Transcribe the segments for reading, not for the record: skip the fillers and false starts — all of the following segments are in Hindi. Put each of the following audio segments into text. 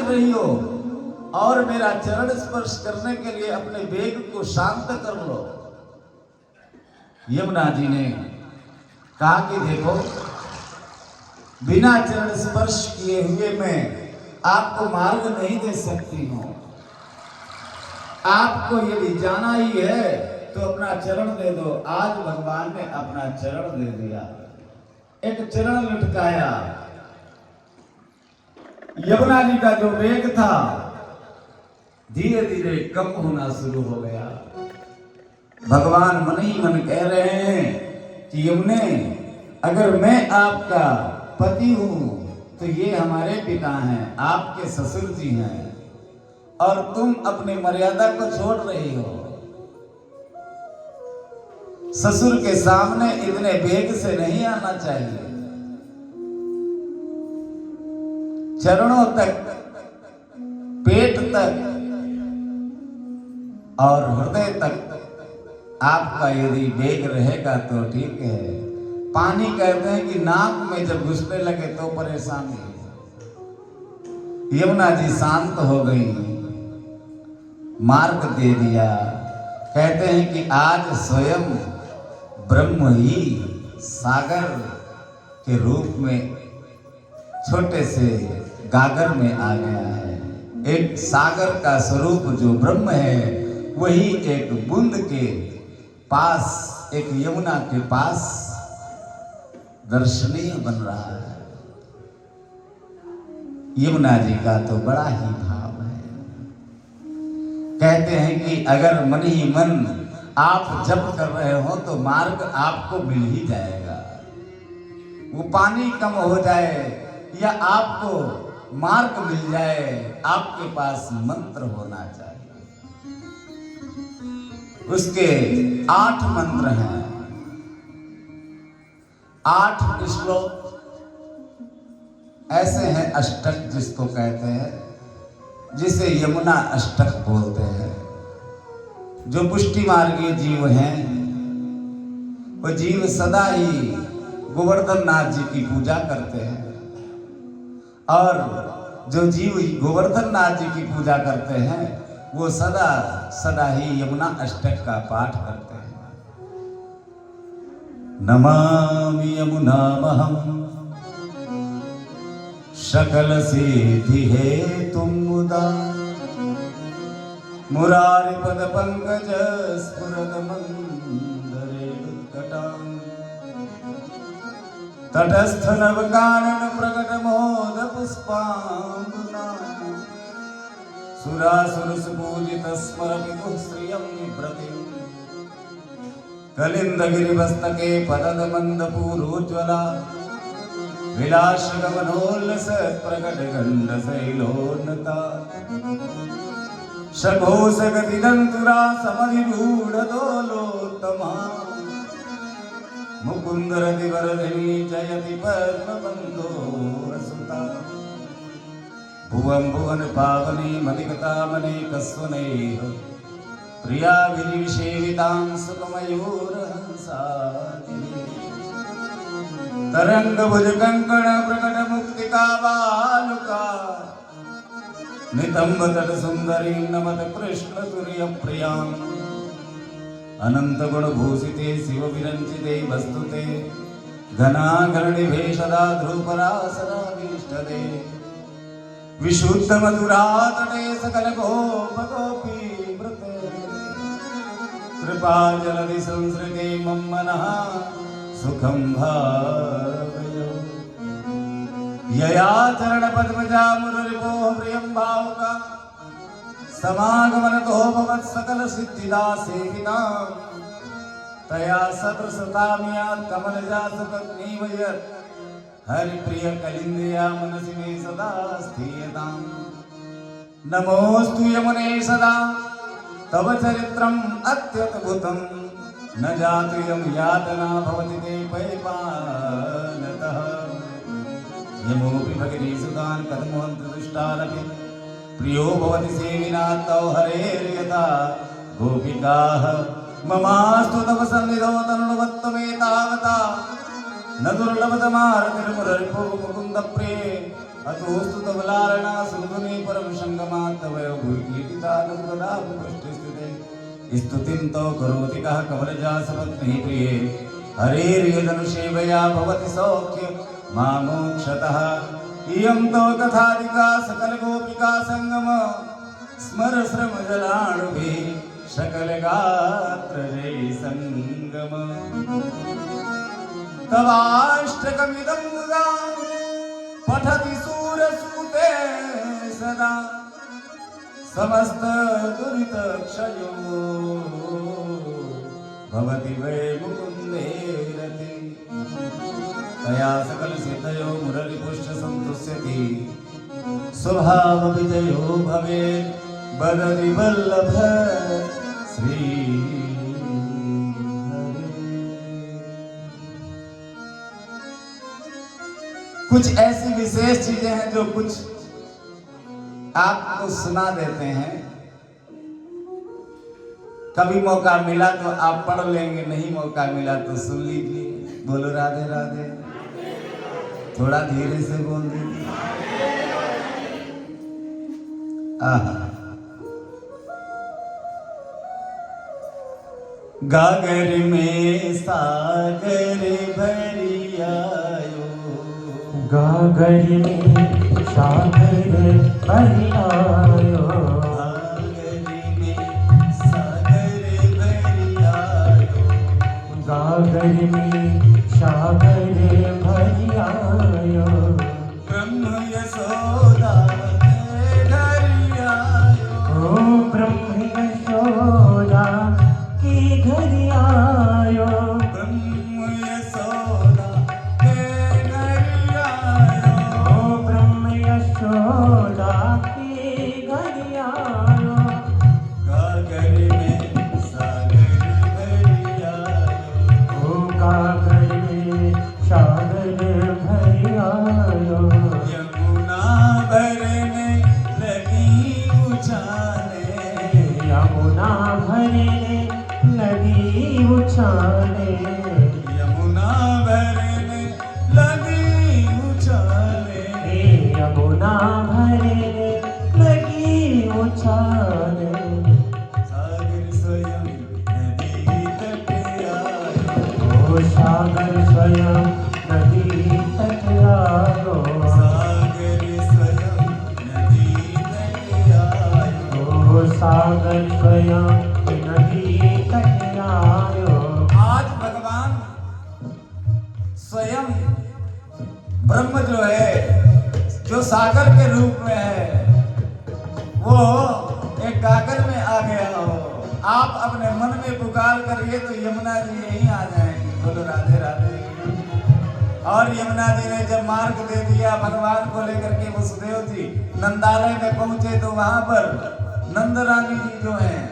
रही हो और मेरा चरण स्पर्श करने के लिए अपने वेग को शांत कर लो। यमुना जी ने कहा कि देखो, बिना चरण स्पर्श किए हुए मैं आपको मार्ग नहीं दे सकती हूं। आपको यदि जाना ही है तो अपना चरण दे दो। आज भगवान ने अपना चरण दे दिया, एक चरण लटकाया। यमुना जी का जो वेग था धीरे धीरे कम होना शुरू हो गया। भगवान मन ही मन कह रहे हैं कि यमुने, अगर मैं आपका पति हूं तो ये हमारे पिता हैं, आपके ससुर जी हैं, और तुम अपनी मर्यादा को छोड़ रही हो। ससुर के सामने इतने वेग से नहीं आना चाहिए। चरणों तक, पेट तक और हृदय तक आपका यदि वेग रहेगा तो ठीक है। पानी कहते हैं कि नाक में जब घुसने लगे तो परेशानी है। यमुना जी शांत हो गई, मार्ग दे दिया। कहते हैं कि आज स्वयं ब्रह्म ही सागर के रूप में छोटे से गागर में आ गया है। एक सागर का स्वरूप जो ब्रह्म है वही एक बूंद के पास, एक यमुना के पास दर्शनीय बन रहा है। यमुना जी का तो बड़ा ही भाव है। कहते हैं कि अगर मन ही मन आप जप कर रहे हो तो मार्ग आपको मिल ही जाएगा। वो पानी कम हो जाए या आपको मार्ग मिल जाए, आपके पास मंत्र होना चाहिए। उसके 8 मंत्र हैं, 8 श्लोक ऐसे हैं, अष्टक जिसको कहते हैं, जिसे यमुना अष्टक बोलते हैं। जो पुष्टि मार्गीय जीव हैं वो जीव सदा ही गोवर्धन नाथ जी की पूजा करते हैं, और जो जीव गोवर्धन नाथ जी की पूजा करते हैं वो सदा सदा ही यमुना अष्टक का पाठ करते हैं। नमामि यमुनामहं सकल सिद्धि हेतुं मुदा मुरारिपद पंकज स्फुरद मंदरे उत्कटां तटस्थ नवकानन प्रकट मोद पुष्पांबुना सुरासुर सुपूजित स्मरपितुः श्रियं विप्रतिं कलिन्दगिरिवस्तके पदद मंदपूरोज्ज्वला विलास गमनोल्लस प्रकट गंड शैलोन्नता शघोष गतिदंतुरा समधिरूढ़ दोलोत्तमा मुकुंदरति वरदिनी जयति पद्मबंधो रसुता भुवं भुवन पावनी मदिगतामनेकस्वनेह प्रिया विनिविषेवितां सुखमयूरहंसादिनी तरंग भुज कंकण प्रकट मुक्तिका बालुका नितंब तट सुंदरी नमत कृष्ण तुर्य प्रियां अनंत गुण भूषिते शिव विरंचिते वस्तुते घनागर्णि भेषदा ध्रुपरासराभीष्टदे विशुद्ध मधुरा तटे सकल गोप गोपी व्रते कृपा जलधि संसृते मम मनः सुखं भावयो यया चरण पद्मजा मुररिपो प्रियं भावुका समागमनतो भवत् सकल सिद्धिदा सेविता तया सदृशतामिया कमलजा सुपत्नी वयत् हरिप्रिय कलिंदिया मनसि मे सदा स्थीयतां नमोस्तु यमुने सदा तव चरित्रम् अत्यद्भुतं न जातु यं यातना भवति ते पैपानतः यमोऽपि भगिनीसुतान् कथमोऽन्तदुष्टानपि प्रियो भवति सेविना तव हरेर्यथा गोपिकाः ममास्तु तव सन्निधौ तनुवत्तमे तावता न दुर्लभतमारतिर्मुररिपो मुकुन्द प्रिये अतोस्तु तबलारणा सुन्दुनि परम संगमा तवयो भूकीर्तिता नगदा पुष्टिस्थिते स्तुतिं तो करोति कः कवलजासपत्नी प्रिये हरेर्यदनुसेवया भवति सौख्य मामोक्षतः इयं तो कथादिका सकलगोपिका संगम स्मर श्रमजलाणुभिः सकलगात्रजै संगम तवाष्टकमिदं मुदा पठति सूरसूते सदा समस्त दुरितक्षयो भवति वै मुकुन्दे रते तया सकल सिद्धयो मुरलिपुष्ट संतुष्यति स्वभाव विजयो भवेत् बदति वल्लभ श्री कुछ ऐसी विशेष चीजें हैं जो कुछ आपको सुना देते हैं। कभी मौका मिला तो आप पढ़ लेंगे, नहीं मौका मिला तो सुन लीजिए। बोलो राधे राधे। थोड़ा धीरे से बोल दीजिए। गागर में सागर भरी आयो, गागर में सागर भरी आयो, गागर में सागर भरी आयो, ब्रह्म यशोदा के घर आयो, ओ ब्रह्म यशोदा के घर आयो, ब्रह्म यशोदा के घर आयो, ओ ब्रह्म यशोदा के घर आयो, गागर में सागर भरी आयो, ओ गागर में सागर भरी आयो, यमुना भरने लगी उछाले, यमुना भरने लगी उछाले, यमुना भरने लगी उछाले, यमुना भरने लगी उछाले, सागर स्वयं नदी तट आयो, ओ सागर स्वयं नदी तट आयो, सागर स्वयं नदी तट आयो। ओ सागर स्वयं नदी तट आयो। आज भगवान स्वयं ब्रह्म जो है, जो सागर के रूप में है, वो एक गागर में आ गया हो। आप अपने मन में पुकार करिए तो यमुना जी यहीं आ जाएंगे। बोलो राधे राधे। और यमुना जी ने जब मार्ग दे दिया भगवान को लेकर के वसुदेव जी नंदालय में पहुंचे तो वहां पर नंद रानी जी जो हैं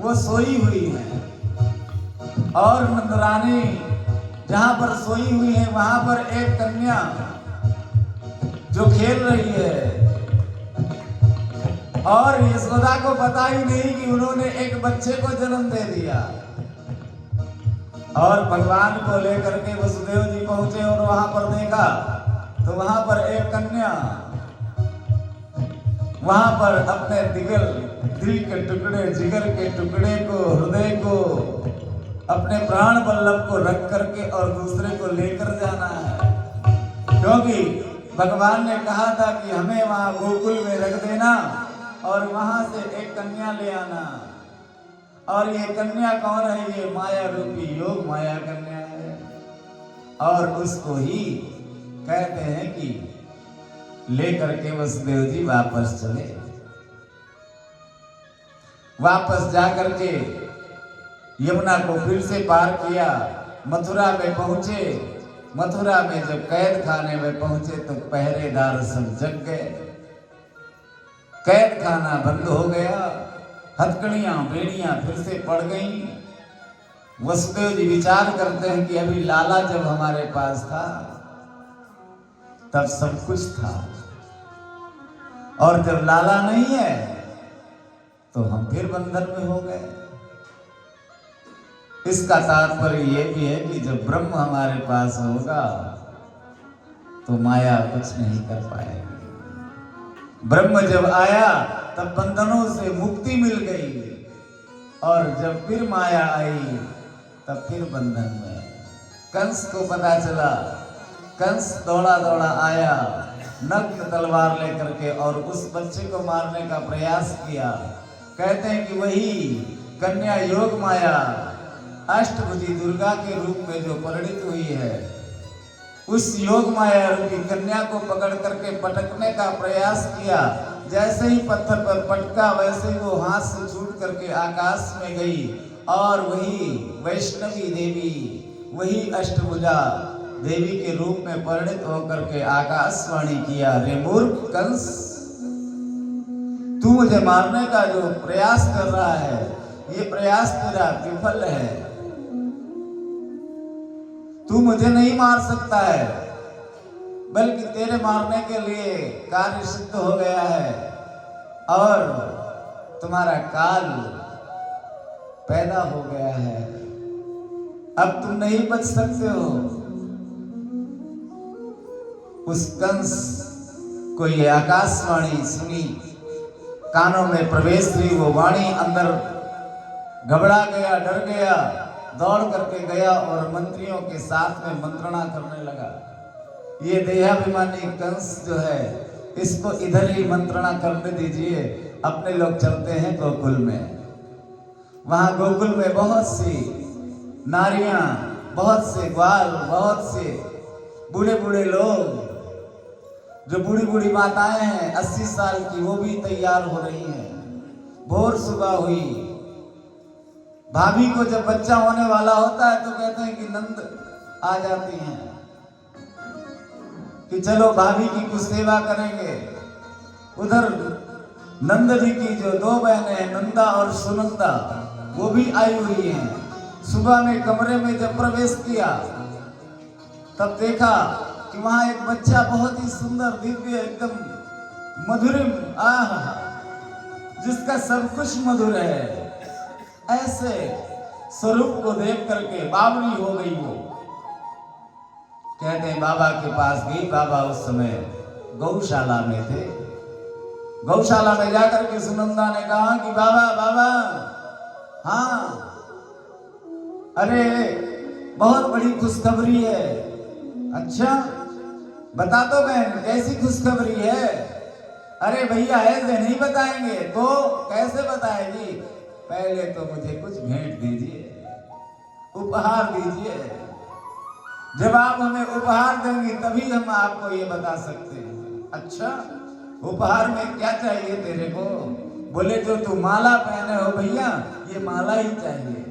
वो सोई हुई हैं, और नंद रानी जहां पर सोई हुई है वहां पर एक कन्या जो खेल रही है, और यशोदा को पता ही नहीं कि उन्होंने एक बच्चे को जन्म दे दिया। और भगवान को लेकर के वसुदेव जी पहुंचे और वहां पर देखा तो वहां पर एक कन्या वहां पर अपने दिल के टुकड़े, जिगर के टुकड़े को, हृदय को, अपने प्राण वल्लभ को रख करके और दूसरे को लेकर जाना है, क्योंकि भगवान ने कहा था कि हमें वहां गोकुल में रख देना और वहां से एक कन्या ले आना। और ये कन्या कौन है? ये माया रूपी योग माया कन्या है, और उसको ही कहते हैं कि लेकर के वसुदेव जी वापस चले। वापस जाकर के यमुना को फिर से पार किया, मथुरा में पहुंचे। मथुरा में जब कैद खाने में पहुंचे तो पहरेदार सब जग गए, कैद खाना बंद हो गया, हथकड़ियां बेड़ियां फिर से पड़ गईं। वसुदेव जी विचार करते हैं कि अभी लाला जब हमारे पास था तब सब कुछ था, और जब लाला नहीं है तो हम फिर बंधन में हो गए। इसका तात्पर्य ये भी है कि जब ब्रह्म हमारे पास होगा तो माया कुछ नहीं कर पाएगी। ब्रह्म जब आया तब बंधनों से मुक्ति मिल गई, और जब फिर माया आई तब फिर बंधन में। कंस को पता चला, कंस दौड़ा दौड़ा आया नग्न तलवार लेकर के और उस बच्चे को मारने का प्रयास किया। कहते हैं कि वही कन्या योग माया अष्टभुजी दुर्गा के रूप में जो परिणित हुई है, उस योग माया रूपी कन्या को पकड़ करके पटकने का प्रयास किया। जैसे ही पत्थर पर पटका वैसे ही वो हाथ से छूट करके आकाश में गई, और वही वैष्णवी देवी, वही अष्टभुजा देवी के रूप में परिणित होकर के आकाशवाणी किया, रे मूर्ख कंस, तू मुझे मारने का जो प्रयास कर रहा है ये प्रयास तेरा विफल है। तू मुझे नहीं मार सकता है, बल्कि तेरे मारने के लिए कार्य सिद्ध हो गया है और तुम्हारा काल पैदा हो गया है। अब तुम नहीं बच सकते हो। उस कंस को ये आकाशवाणी सुनी, कानों में प्रवेश हुई वो वाणी, अंदर घबरा गया, डर गया, दौड़ करके गया और मंत्रियों के साथ में मंत्रणा करने लगा। ये देहाभिमानी कंस जो है इसको इधर ही मंत्रणा करने दीजिए, अपने लोग चलते हैं गोकुल में। वहां गोकुल में बहुत सी नारियां, बहुत से ग्वाल, बहुत से बूढ़े बूढ़े लोग, जो बूढ़ी बूढ़ी माताएं हैं 80 साल की, वो भी तैयार हो रही हैं। भोर सुबह हुई, भाभी को जब बच्चा होने वाला होता है तो कहते हैं कि नंद आ जाती हैं कि चलो भाभी की कुछ सेवा करेंगे। उधर नंद जी की जो दो बहनें हैं, नंदा और सुनंदा, वो भी आई हुई हैं। सुबह में कमरे में जब प्रवेश किया तब देखा कि वहां एक बच्चा बहुत ही सुंदर, दिव्य, एकदम मधुरिम, जिसका सब कुछ मधुर है, ऐसे स्वरूप को देख करके बावरी हो गई वो। कहते हैं बाबा के पास गई। बाबा उस समय गौशाला में थे। गौशाला में जाकर के सुनंदा ने कहा कि बाबा बाबा, हाँ, अरे बहुत बड़ी खुशखबरी है। अच्छा बता दो बहन, कैसी खुशखबरी है? अरे भैया ऐसे नहीं बताएंगे। तो कैसे बताएगी? पहले तो मुझे कुछ भेंट दीजिए, उपहार दीजिए। जब आप हमें उपहार देंगी तभी हम आपको ये बता सकते हैं। अच्छा उपहार में क्या चाहिए तेरे को? बोले जो तू माला पहने हो भैया, ये माला ही चाहिए।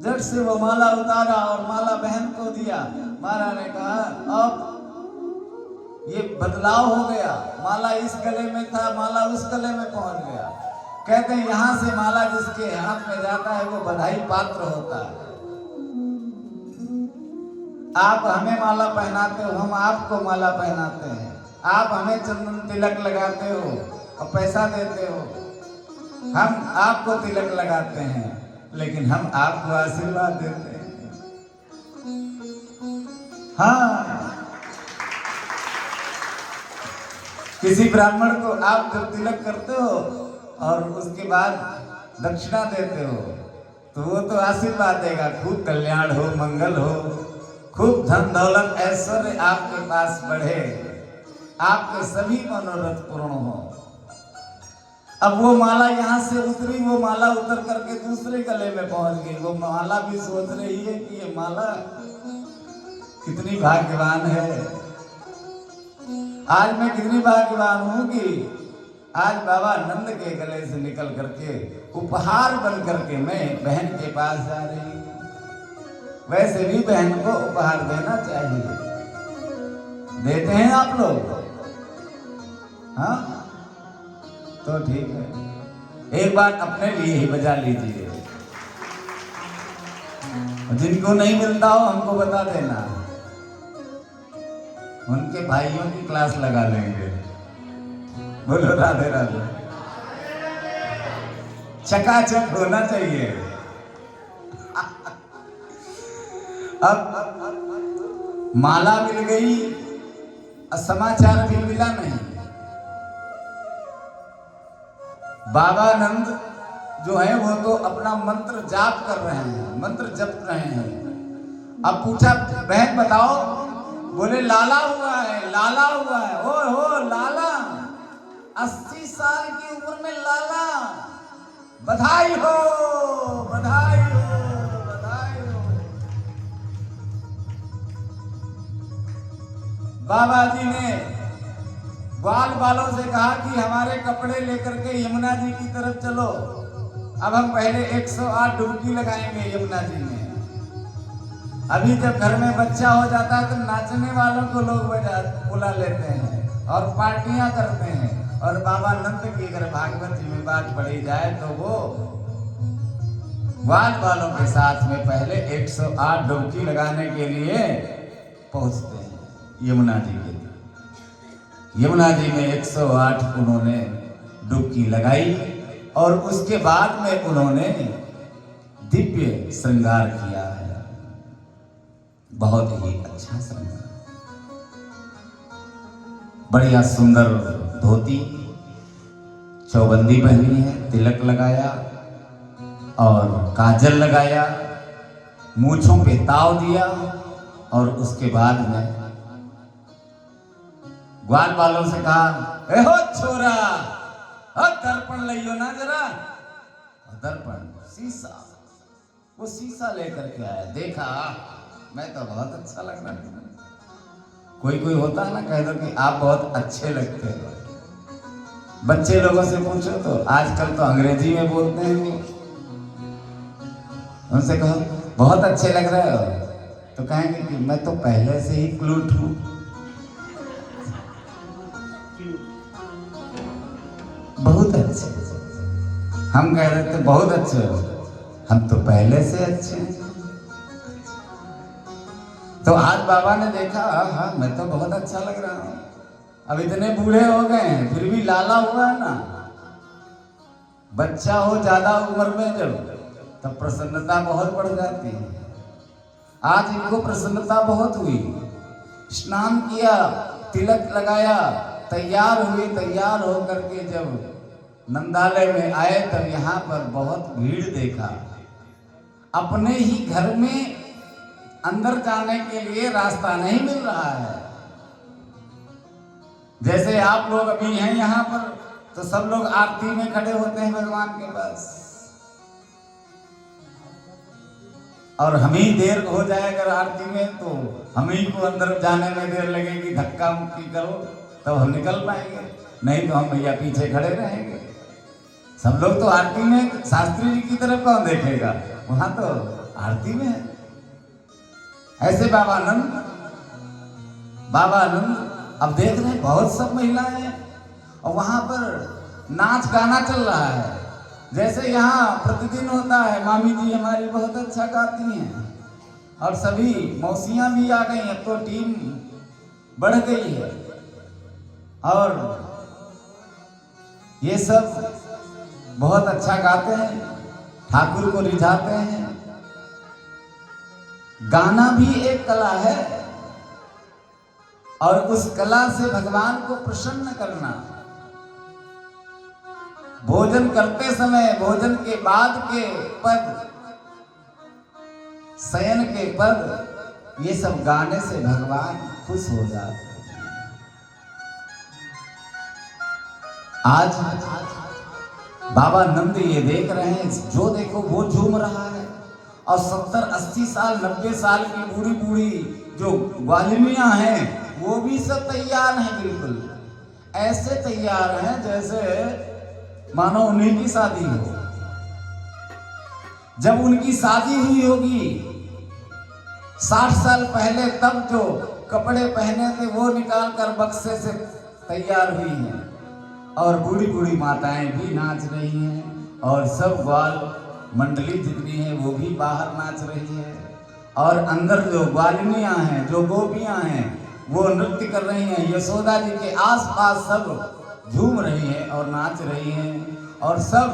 जब से वो माला उतारा और माला बहन को दिया, महाराज ने कहा अब ये बदलाव हो गया। माला इस गले में था, माला उस गले में पहुंच गया। कहते हैं यहां से माला जिसके हाथ में जाता है वो बधाई पात्र होता है। आप हमें माला पहनाते हो, हम आपको माला पहनाते हैं। आप हमें चंदन तिलक लगाते हो और पैसा देते हो, हम आपको तिलक लगाते हैं, लेकिन हम आपको आशीर्वाद देते हैं। हाँ, किसी ब्राह्मण को आप जब तिलक करते हो और उसके बाद दक्षिणा देते हो तो वो तो आशीर्वाद देगा, खूब कल्याण हो, मंगल हो, खूब धन दौलत ऐश्वर्य आपके पास बढ़े, आपके सभी मनोरथ पूर्ण हो। अब वो माला यहाँ से उतरी, वो माला उतर करके दूसरे गले में पहुंच गई। वो माला भी सोच रही है कि ये माला कितनी भाग्यवान है। आज मैं कितनी भाग्यवान हूं कि आज बाबा नंद के गले से निकल करके उपहार बन करके मैं बहन के पास जा रही हूं। वैसे भी बहन को उपहार देना चाहिए। देते हैं आप लोग? हाँ तो ठीक है, एक बार अपने लिए ही बजा लीजिए। जिनको नहीं मिलता हो हमको बता देना, उनके भाइयों की क्लास लगा लेंगे। बोलो राधे राधे। चकाचक होना चाहिए। अब माला मिल गई, समाचार भी मिला नहीं। बाबानंद जो है वो तो अपना मंत्र जाप कर रहे हैं, मंत्र जप रहे हैं। अब पूछा बहन बताओ, बोले लाला हुआ है, लाला हुआ है। हो लाला, 80 साल की उम्र में लाला, बधाई हो, बधाई हो, बधाई हो। बाबा जी ने ग्वाल वालों से कहा कि हमारे कपड़े लेकर के यमुना जी की तरफ चलो, अब हम पहले 108 डुबकी लगाएंगे यमुना जी में। अभी जब घर में बच्चा हो जाता है तो नाचने वालों को लोग बुला लेते हैं और पार्टियां करते हैं। और बाबा नंद की अगर भागवत जी में बात पढ़ी जाए तो वो ग्वाल वालों के साथ में पहले 108 डुबकी लगाने के लिए पहुंचते हैं यमुना जी के। यमुना जी में 108 उन्होंने डुबकी लगाई और उसके बाद में उन्होंने दिव्य श्रृंगार किया है, बहुत ही अच्छा श्रृंगार, बढ़िया सुंदर धोती चौबंदी पहनी है, तिलक लगाया और काजल लगाया, मूंछों पे ताव दिया और उसके बाद में ग्वाल वालों से कहा, ए हो छोरा, दर्पण लियो ना जरा। दर्पण शीशा, वो शीशा लेकर के आया, देखा मैं तो बहुत अच्छा लग रहा हूँ। कोई कोई होता है ना, कह दो कि आप बहुत अच्छे लगते हो। बच्चे लोगों से पूछो तो आजकल तो अंग्रेजी में बोलते हैं वो, उनसे कहो बहुत अच्छे लग रहे हो तो कहेंगे कि मैं तो पहले से ही क्लूट हूं। बहुत अच्छे, हम कह रहे थे बहुत अच्छे हो, हम तो पहले से अच्छे हैं। तो आज बाबा ने देखा, हाँ मैं तो बहुत अच्छा लग रहा हूं। अब इतने बूढ़े हो गए हैं फिर भी लाला हुआ है ना। बच्चा हो ज्यादा उम्र में जब, तब प्रसन्नता बहुत बढ़ जाती है। आज इनको प्रसन्नता बहुत हुई, स्नान किया, तिलक लगाया, तैयार हुए, तैयार होकर के जब नंदालय में आए तब यहाँ पर बहुत भीड़ देखा। अपने ही घर में अंदर जाने के लिए रास्ता नहीं मिल रहा है। जैसे आप लोग अभी हैं यहाँ पर तो सब लोग आरती में खड़े होते हैं भगवान के पास, और हम ही देर हो जाए अगर आरती में तो हम ही को अंदर जाने में देर लगेगी, धक्का मुक्की करो तब हम निकल पाएंगे, नहीं तो हम भैया पीछे खड़े रहेंगे। सब लोग तो आरती में, शास्त्री जी की तरफ कौन देखेगा, वहां तो आरती में है। ऐसे बाबानंद अब देख रहे हैं बहुत सब महिलाएं हैं और वहां पर नाच गाना चल रहा है। जैसे यहाँ प्रतिदिन होता है, मामी जी हमारी बहुत अच्छा गाती हैं और सभी मौसियां भी आ गई, अब तो टीम बढ़ गई है और ये सब बहुत अच्छा गाते हैं, ठाकुर को रिझाते हैं। गाना भी एक कला है और उस कला से भगवान को प्रसन्न करना। भोजन करते समय, भोजन के बाद के पद, शयन के पद, ये सब गाने से भगवान खुश हो जाते हैं। आज बाबा नंद ये देख रहे हैं, जो देखो वो झूम रहा है और 70-80 साल 90 साल की बूढ़ी बूढ़ी जो ग्वालिनियां हैं वो भी सब तैयार हैं, बिल्कुल ऐसे तैयार हैं जैसे मानो उन्हीं की शादी हो। जब उनकी शादी हुई होगी 60 साल पहले, तब जो कपड़े पहने थे वो निकाल कर बक्से से तैयार हुई हैं और बूढ़ी बूढ़ी माताएं भी नाच रही हैं और सब ग्वाल मंडली जितनी है वो भी बाहर नाच रही है और अंदर जो ग्वालिनियां हैं, जो गोपियां हैं, वो नृत्य कर रही हैं। यशोदा जी के आसपास सब झूम रही हैं और नाच रही हैं और सब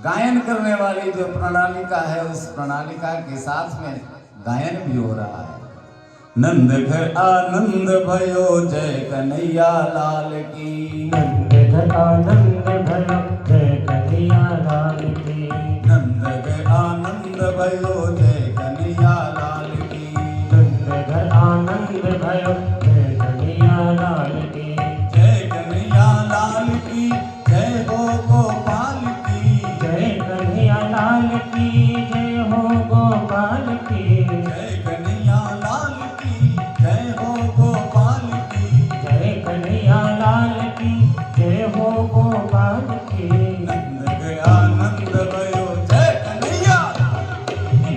गायन करने वाली जो प्रणालिका है, उस प्रणालिका के साथ में गायन भी हो रहा है। नंद घर आनंद भयो जय कन्हैया लाल की। नंद घर आनंद भयो जय कन्हैया लाल की। नंद घर आनंद भयो जय कन्हैया लाल की। नंद घर आनंद भयो जय कन्हैया लाल की। जय कन्हैया लाल की जय हो गोपाल की। जय कन्हैया लाल की जय हो गोपाल की। जय कन्हैया लाल की जय हो गोपाल की। जय कन्हैया लाल की जय हो गोपाल की। नंद घर आनंद भयो जय कन्हैया।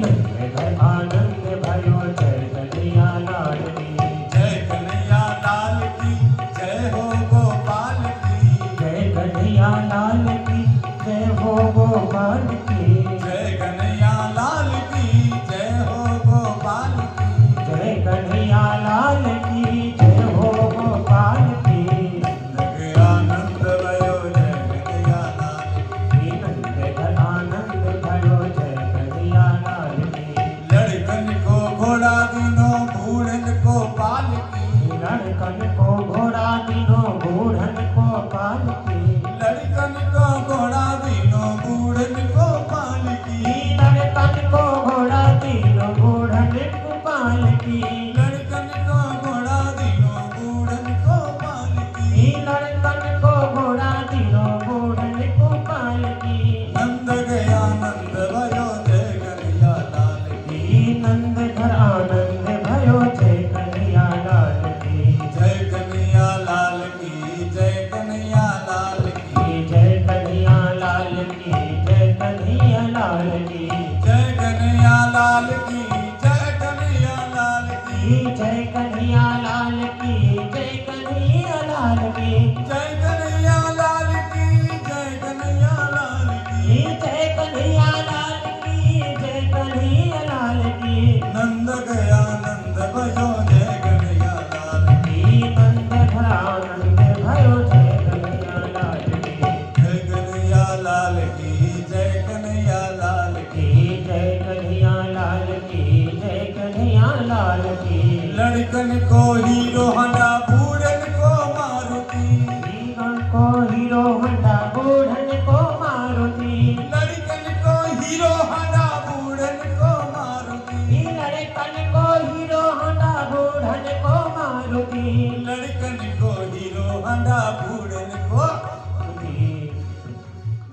नंद घर आनंद भयो जय कन्हैया लाल की। जय कन्हैया लाल की जय हो गोपाल की। जय कन्हैया लाल की जय हो गोपाल की। जय कन्हैया लाल की जय हो गोपाल की। जय कन्हैया लाल की जय हो गोपाल की। नंद आनंद भयो जय कन्हैया लाल की। नंद घर आनंद भयो जय कन्हैया लाल की। लड़कन को घोड़ा दिनो बूढ़न को पाल की। लड़कन को घोड़ा दिनो बूढ़न को पाल की। लड़कन को घोड़ा दिनो बूढ़न को पाल की। लड़कन को घोड़ा दिनो बूढ़न को पाल की। लड़कन को घोड़ा दिनो बूढ़न को पाल की। लड़कन को घोड़ा दिनो बूढ़न को पाल की। नंद गया नंद भयो जय कन्हैया लाल की। नंद घर आनंद भयो जय कन्हैया लाल की। जय कन्हैया लाल की जय कन्हैया लाल की। जय कन्हैया लाल की जय कन्हैया लाल की। जय कन्हैया लाल की जय कन्हैया लाल की। जय कन्हैया लाल की जय कन्हैया लाल की। जय कन्हैया लाल की जय कन्हैया लाल की। जय कन्हैया लाल की जय कन्हैया लाल की। नंद गया नंद भयो जय कन्हैया लाल की। नंद घर आनंद भयो जय कन्हैया लाल की। जय कन्हैया लाल की जय कन्हैया लाल की। जय कन्हैया लाल की जय कन्हैया लाल की। लड़कन को हीरो हंडा बूढ़न को मारुति। हीरो को हीरो हंडा बूढ़न को मारुति। लड़कन को हीरो हंडा बूढ़न को मारुति। लड़कन को हीरो हंडा बूढ़न को मारुति। लड़कन को हीरो हंडा बूढ़न को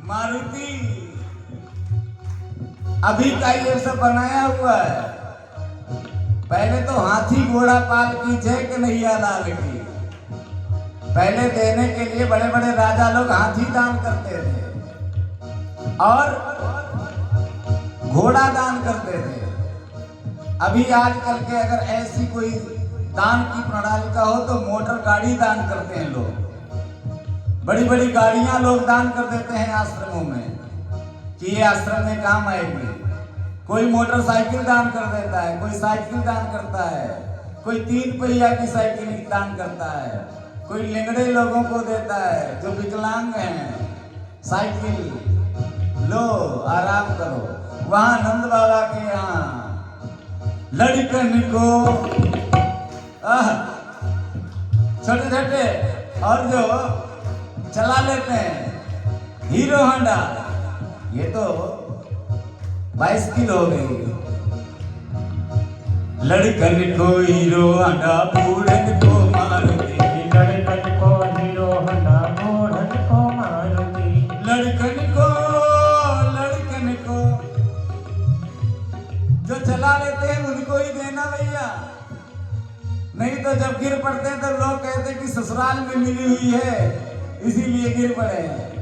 मारुति। अभी का ये सब बनाया हुआ है। पहले तो हाथी घोड़ा पाल की जय कन्हैया लाल की। पहले देने के लिए बड़े बड़े राजा लोग हाथी दान करते थे और घोड़ा दान करते थे। अभी आजकल के अगर ऐसी कोई दान की प्रणाली का हो तो मोटर गाड़ी दान करते हैं लोग। बड़ी बड़ी गाड़ियां लोग दान कर देते हैं आश्रमों में कि ये आश्रम में काम आएगी। कोई मोटरसाइकिल दान कर देता है, कोई साइकिल दान करता है, कोई 3 पहिया की साइकिल दान करता है, कोई लिंगड़े लोगों को देता है जो विकलांग हैं। साइकिल लो आराम करो। वहां नंद बाबा के यहाँ लड़कन को छोटे छोटे और जो चला लेते हैं हीरो होंडा, ये तो बाइसिकल हो गई। लड़कन को हीरो होंडा बूढ़न को मारुति। लड़कन को हीरो हंडा बूढ़न को मारुति। लड़कन को जो चला लेते हैं उनको ही देना भैया। नहीं तो जब गिर पड़ते हैं तो लोग कहते हैं कि ससुराल में मिली हुई है इसीलिए गिर पड़े हैं।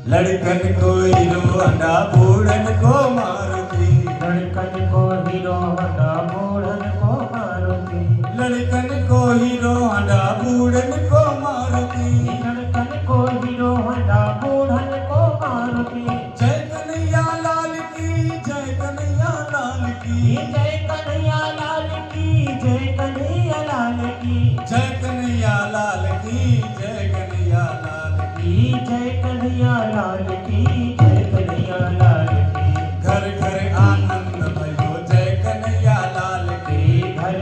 लड़कन को हीरो हंडा बूढ़न को मारुति। लड़कन को हीरो हंडा बूढ़न को मारुति। लड़कन को हीरो हंडा बूढ़न को मारुति। लड़कन को हीरो हंडा बूढ़न को मारुति। जय कन्हैया लाल की जय कन्हैया लाल की। जय कन्हैया लाल की जय कन्हैया लाल की। जय कन्हैया लाल की जय कन्हैया लाल की। जय कन्हैया लाल की जय कन्हैया लाल की। घर घर आनंद भयो जय कन्हैया लाल की। घर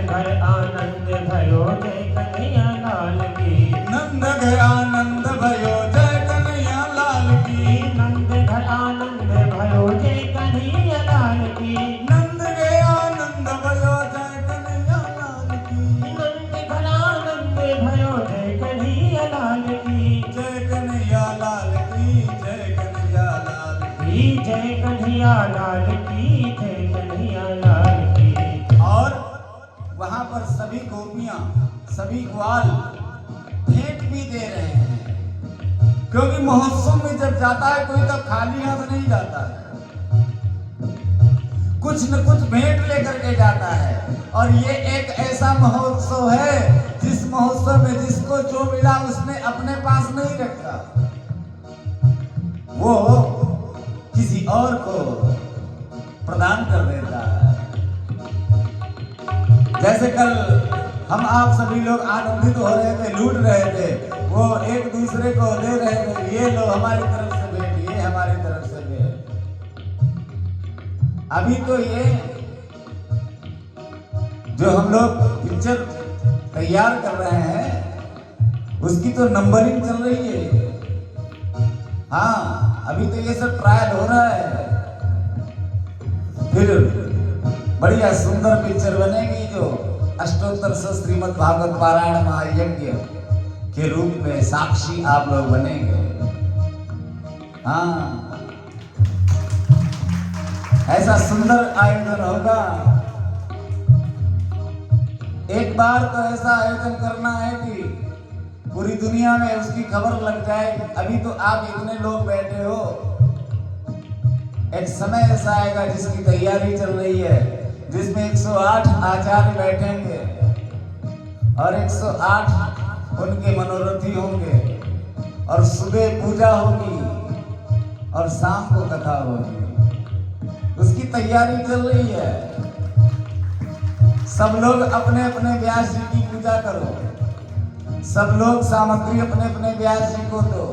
घर आनंद भयो जय कन्हैया लाल की। नंद घर आनंद भयो जय कन्हैया लाल की। नंद के आनंद भयो जय कन्हैया लाल की। नंद घर आनंद भयो जय कन्हैया लाल की। जय कन्हैया लाल की जय कन्हैया लाल की। जय कन्हैया लाल की जय कन्हैया लाल की। और वहां पर सभी गोपियां सभी ग्वाल भेंट भी दे रहे हैं, क्योंकि महोत्सव में जब जाता है कोई तब खाली हाथ नहीं जाता है, कुछ न कुछ भेंट लेकर के जाता है। और ये एक ऐसा महोत्सव है जिस महोत्सव में जिसको जो मिला उसने अपने पास नहीं रखा, वो किसी और को प्रदान कर देता है। जैसे कल हम आप सभी लोग आनंदित हो रहे थे, लूट रहे थे, वो एक दूसरे को दे रहे थे, ये लो हमारी तरफ से भेंट, ये हमारी तरफ से भेंट। अभी तो ये जो हम लोग पिक्चर तैयार कर रहे हैं उसकी तो नंबरिंग चल रही है। हाँ, अभी तो ये सब ट्रायल हो रहा है, फिर बढ़िया सुंदर पिक्चर बनेगी जो अष्टोत्तर श्रीमद् भागवत पारायण महायज्ञ के रूप में साक्षी आप लोग बनेंगे। हाँ, ऐसा सुंदर आयोजन होगा। एक बार तो ऐसा आयोजन करना है कि पूरी दुनिया में उसकी खबर लग जाए। अभी तो आप इतने लोग बैठे हो, एक समय ऐसा आएगा जिसकी तैयारी चल रही है, जिसमें 108 आचार्य बैठेंगे और 108 उनके मनोरथी होंगे, और सुबह पूजा होगी और शाम को कथा होगी। उसकी तैयारी चल रही है। सब लोग अपने अपने व्यास जी की पूजा करो, सब लोग सामग्री अपने अपने व्यास जी को दो।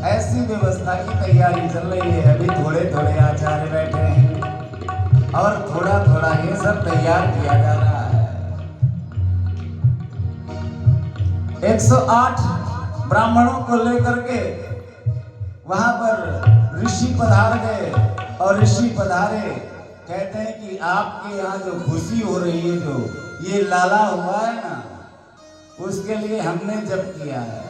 ऐसी व्यवस्था की तैयारी चल रही है। अभी थोड़े थोड़े आचार्य बैठे हैं और थोड़ा थोड़ा ये सब तैयार किया जा रहा है। 108 ब्राह्मणों को लेकर के वहां पर ऋषि पधार गए, और ऋषि पधारे कहते हैं कि आपके यहाँ जो खुशी हो रही है, जो ये लाला हुआ है ना, उसके लिए हमने जप किया है।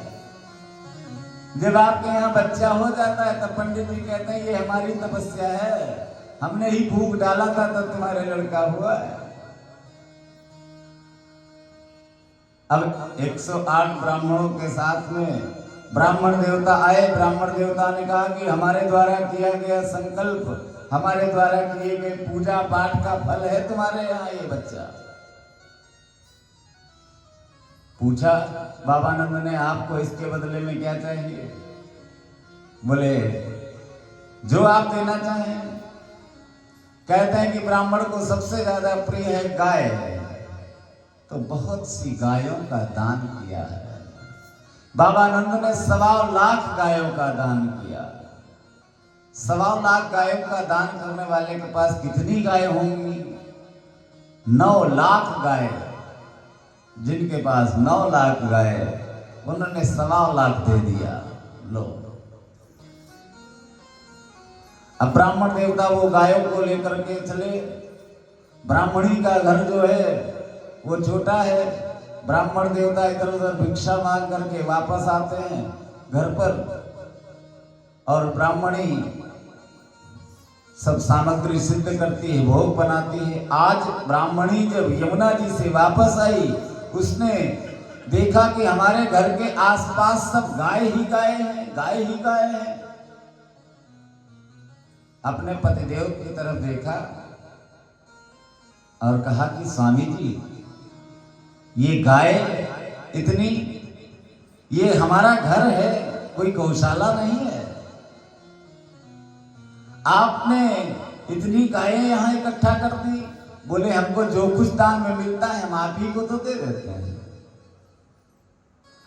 जब आपके यहाँ बच्चा हो जाता है तब पंडित जी कहते हैं ये हमारी तपस्या है, हमने ही भूख डाला था तब तुम्हारे लड़का हुआ है। अब 108 ब्राह्मणों के साथ में ब्राह्मण देवता आए। ब्राह्मण देवता ने कहा कि हमारे द्वारा किया गया संकल्प, हमारे द्वारा किए गए पूजा पाठ का फल है तुम्हारे यहाँ ये बच्चा। पूछा बाबानंद ने, आपको इसके बदले में क्या चाहिए? बोले जो आप देना चाहें। कहते हैं कि ब्राह्मण को सबसे ज्यादा प्रिय है गाय, तो बहुत सी गायों का दान किया है। बाबानंद ने 1.25 लाख गायों का दान किया। 1.25 लाख गायों का दान करने वाले के पास कितनी गाय होंगी? 9 लाख गाय। जिनके पास 9 लाख गाय, उन्होंने 1.25 लाख दे दिया। लो, अब ब्राह्मण देवता वो गायों को लेकर के चले। ब्राह्मणी का घर जो है वो छोटा है। ब्राह्मण देवता इधर उधर भिक्षा मांग करके वापस आते हैं घर पर, और ब्राह्मणी सब सामग्री सिद्ध करती है, भोग बनाती है। आज ब्राह्मणी जब यमुना जी से वापस आई, उसने देखा कि हमारे घर के आसपास सब गाय ही गाय हैं, गाय ही गाय हैं। अपने पतिदेव की तरफ देखा और कहा कि स्वामी जी, ये गाय इतनी, ये हमारा घर है, कोई गौशाला नहीं है। आपने इतनी गायें यहाँ इकट्ठा कर दी। बोले हमको जो कुछ दान में मिलता है हम आप ही को तो दे देते हैं।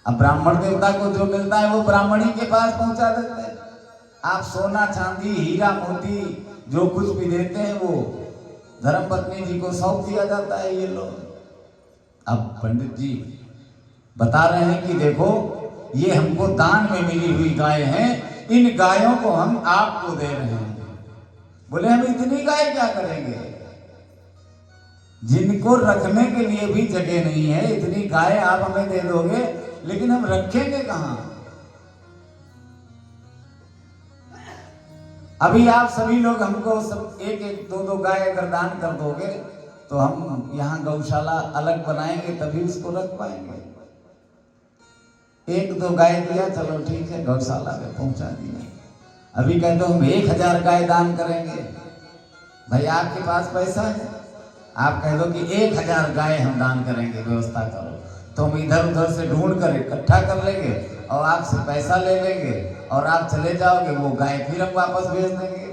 अब ब्राह्मण देवता को जो मिलता है वो ब्राह्मणी के पास पहुंचा देते हैं। आप सोना चांदी हीरा मोती जो कुछ भी देते हैं वो धर्मपत्नी जी को सौंप दिया जाता है। ये लोग, अब पंडित जी बता रहे हैं कि देखो ये हमको दान में मिली हुई गाय हैं, इन गायों को हम आपको दे रहे हैं। बोले हम इतनी गाय क्या करेंगे, जिनको रखने के लिए भी जगह नहीं है, इतनी गाय आप हमें दे दोगे, लेकिन हम रखेंगे कहां। अभी आप सभी लोग हमको सब एक एक दो दो गाय अगर दान कर दोगे तो हम यहाँ गौशाला अलग बनाएंगे, तभी उसको रख पाएंगे। एक दो गाय दिया, चलो ठीक है, गौशाला में पहुंचा दिया। अभी कहते तो हम 1000 गाय दान करेंगे। भाई आपके पास पैसा है, आप कह दो कि 1000 गाय हम दान करेंगे, व्यवस्था करो, तो हम इधर उधर से ढूंढ कर इकट्ठा कर लेंगे और आपसे पैसा ले लेंगे और आप चले जाओगे, वो गाय फिर हम वापस भेज देंगे।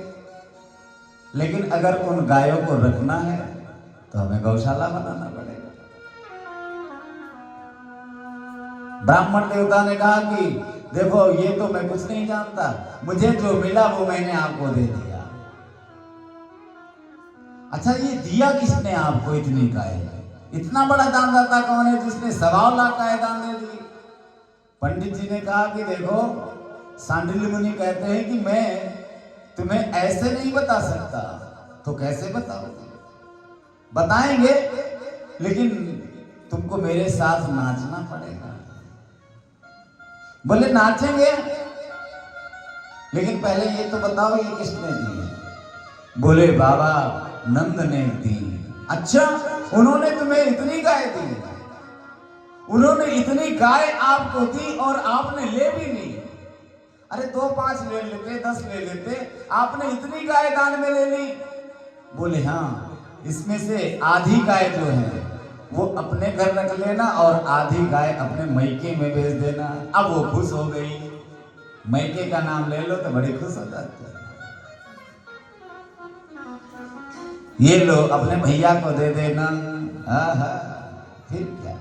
लेकिन अगर उन गायों को रखना है तो हमें गौशाला बनाना पड़ेगा। ब्राह्मण देवता ने कहा कि देखो ये तो मैं कुछ नहीं जानता, मुझे जो मिला वो मैंने आपको दे दिया। अच्छा ये दिया किसने आपको इतनी गाय? इतना बड़ा दानदाता कौन है जिसने 1.25 लाख गाय दान दे दी? पंडित जी ने कहा कि देखो सांडिल्य मुनि कहते हैं कि मैं तुम्हें ऐसे नहीं बता सकता, तो कैसे बताओगे? बताएंगे, लेकिन तुमको मेरे साथ नाचना पड़ेगा। बोले नाचेंगे, लेकिन पहले ये तो बताओ ये किसने दी है? बोले बाबा नंद ने दी। अच्छा उन्होंने तुम्हें इतनी गाय दी? उन्होंने इतनी गाय आपको दी और आपने ले भी ली? अरे 2-5 ले लेते, 10 ले लेते, आपने इतनी गाय दान में ले ली? बोले हाँ, इसमें से आधी गाय जो है वो अपने घर रख लेना और आधी गाय अपने मैके में भेज देना। अब वो खुश हो गई, मैके का नाम ले लो तो बड़ी खुश हो जाती है। ये लो अपने भैया को दे देना, फिर क्या।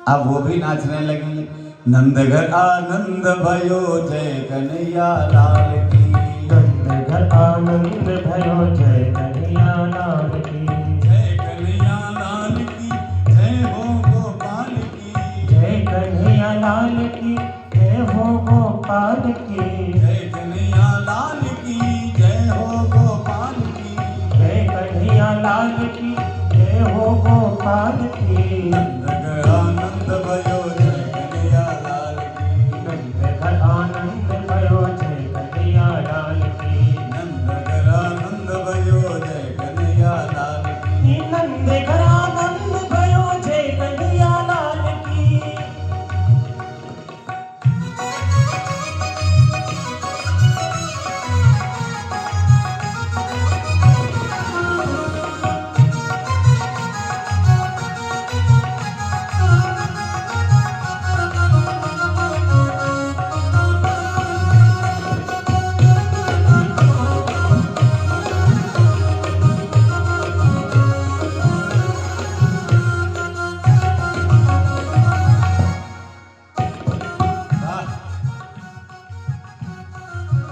अब वो भी नाचने लगी। नंद घर आनंद भयो जय कन्हैया लाल की, नंद घर आनंद भयो जय कन्हैया लाल की, जय कन्हैया लाल की, जय हो गोपाल की, जय कन्हैया लाल की, जय हो गोपाल की, जय कन्हैया लाल की, जय हो गोपाल की, जय कन्हैया लाल की, जय हो गोपाल की। नंद घर आनंद भयो जय कन्हैया लाल की, नंद घर आनंद भयो जय कन्हैया लाल की, नंद घर आनंद भयो जय कन्हैया लाल की, नंद घर आनंद भयो जय कन्हैया लाल की।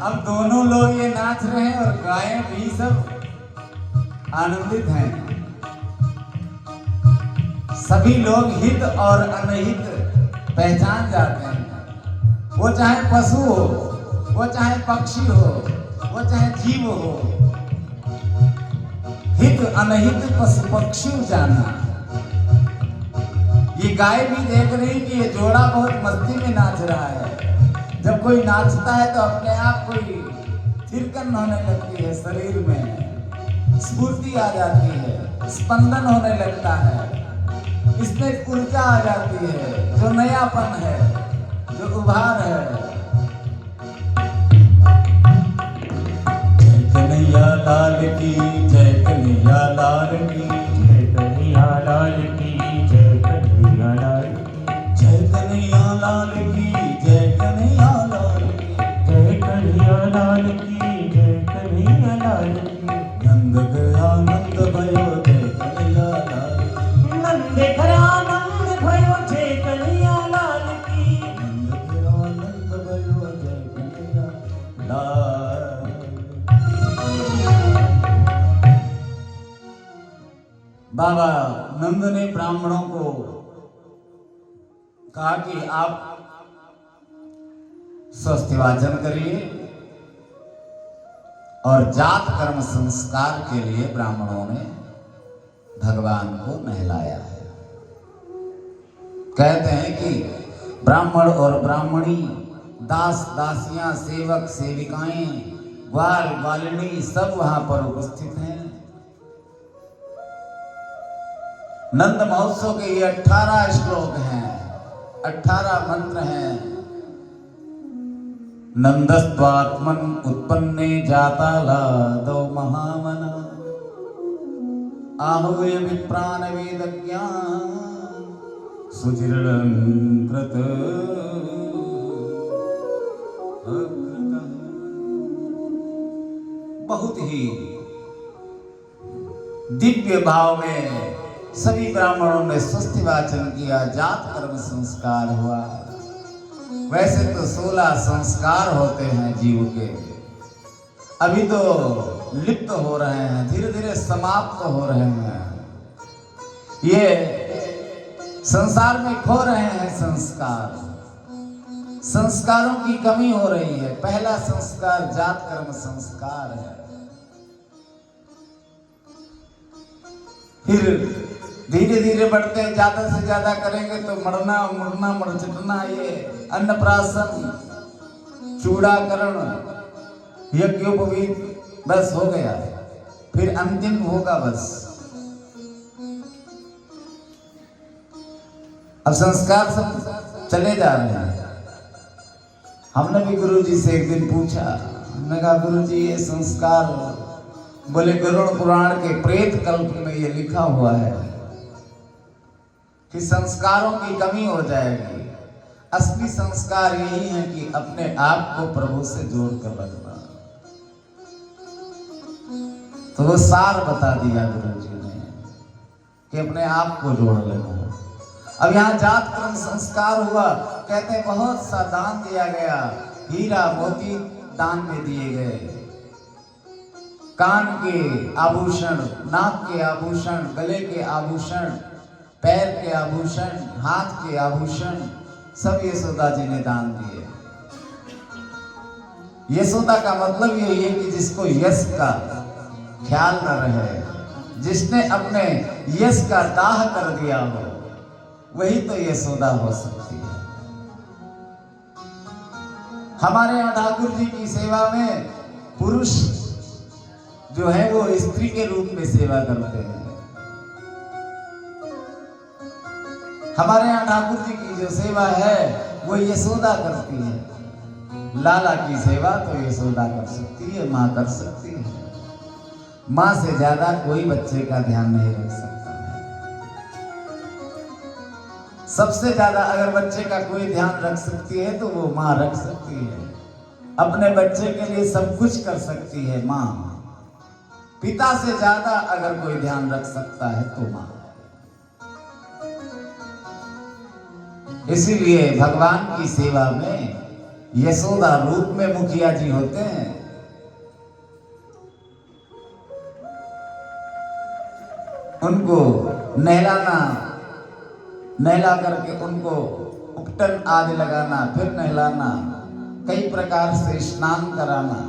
अब दोनों लोग ये नाच रहे हैं और गायें भी सब आनंदित हैं। सभी लोग हित और अनहित पहचान जाते हैं। वो चाहे पशु हो, वो चाहे पक्षी हो, वो चाहे जीव हो, हित अनहित पशु पक्षी जाना। ये गाय भी देख रही कि ये जोड़ा बहुत मस्ती में नाच रहा है। जब कोई नाचता है तो अपने आप कोई थिरकन होने लगती है, शरीर में स्फूर्ति आ जाती है, स्पंदन होने लगता है, इसमें ऊर्जा आ जाती है, जो नयापन है, जो उभार है। जय कन्हैया लाल की, जय कन्हैया लाल की, जय कन्हैया लाल की, जय कन्हैया लाल की, जय कन्हैया लाल की, जय कन्हैया लाल की, जय कन्हैया लाल की, जय कन्हैया लाल की। नंद घर आनंद भयो जय कन्हैया लाल की, नंद घर आनंद भयो जय कन्हैया लाल की, नंद घर आनंद भयो जय कन्हैया लाल की। बाबा नंद ने ब्राह्मणों को कहा कि आप स्वस्थ वाचन करिए और जात कर्म संस्कार के लिए ब्राह्मणों ने भगवान को नहलाया है। कहते हैं कि ब्राह्मण और ब्राह्मणी, दास दासियां, सेवक सेविकाएं, ग्वाल ग्वालिनी सब वहां पर उपस्थित हैं। नंद महोत्सव के ये 18 श्लोक हैं, 18 मंत्र हैं। नंदस्त्वात्मन उत्पन्ने जातालादौ महामना आहूय विप्रान वेदज्ञा सुचिरं कृत बहुत ही दिव्य भाव में सभी ब्राह्मणों ने स्वस्ति वाचन किया, जात कर्म संस्कार हुआ। वैसे तो 16 संस्कार होते हैं जीव के, अभी तो लिप्त हो रहे हैं, धीरे धीरे समाप्त हो रहे हैं। ये संसार में खो रहे हैं संस्कार, संस्कारों की कमी हो रही है। पहला संस्कार जात कर्म संस्कार है। फिर धीरे धीरे बढ़ते हैं, ज्यादा से ज्यादा करेंगे तो मरना मुड़ना मरचटना, ये अन्नप्राशन, चूड़ाकरण, यज्ञोपवीत, बस हो गया। फिर अंतिम होगा बस। अब संस्कार सब चले जा रहे हैं। हमने भी गुरुजी से एक दिन पूछा, हमने कहा गुरुजी ये संस्कार, बोले गरुड़ पुराण के प्रेत कल्प में ये लिखा हुआ है कि संस्कारों की कमी हो जाएगी। असली संस्कार यही है कि अपने आप को प्रभु से जोड़ कर रखना। तो वो सार बता दिया गुरुजी ने कि अपने आप को जोड़ लेना। अब यहाँ जात कर्म संस्कार हुआ, कहते हैं बहुत सा दान दिया गया, हीरा मोती दान में दिए गए, कान के आभूषण, नाक के आभूषण, गले के आभूषण, पैर के आभूषण, हाथ के आभूषण, सब यशोदा जी ने दान दिए। यशोदा का मतलब यही है कि जिसको यश का ख्याल न रहे, जिसने अपने यश का दाह कर दिया हो, वही तो यशोदा हो सकती है। हमारे यहाँ ठाकुर जी की सेवा में पुरुष जो है वो स्त्री के रूप में सेवा करते हैं। हमारे यहाँ ठाकुर जी की जो सेवा है वो यशोदा करती है। लाला की सेवा तो यशोदा कर सकती है, माँ कर सकती है। माँ से ज्यादा कोई बच्चे का ध्यान नहीं रख सकता है। सबसे ज्यादा अगर बच्चे का कोई ध्यान रख सकती है तो वो माँ रख सकती है। अपने बच्चे के लिए सब कुछ कर सकती है माँ। पिता से ज्यादा अगर कोई ध्यान रख सकता है तो माँ। इसीलिए भगवान की सेवा में यशोदा रूप में मुखिया जी होते हैं। उनको नहलाना, नहला करके उनको उपटन आदि लगाना, फिर नहलाना, कई प्रकार से स्नान कराना,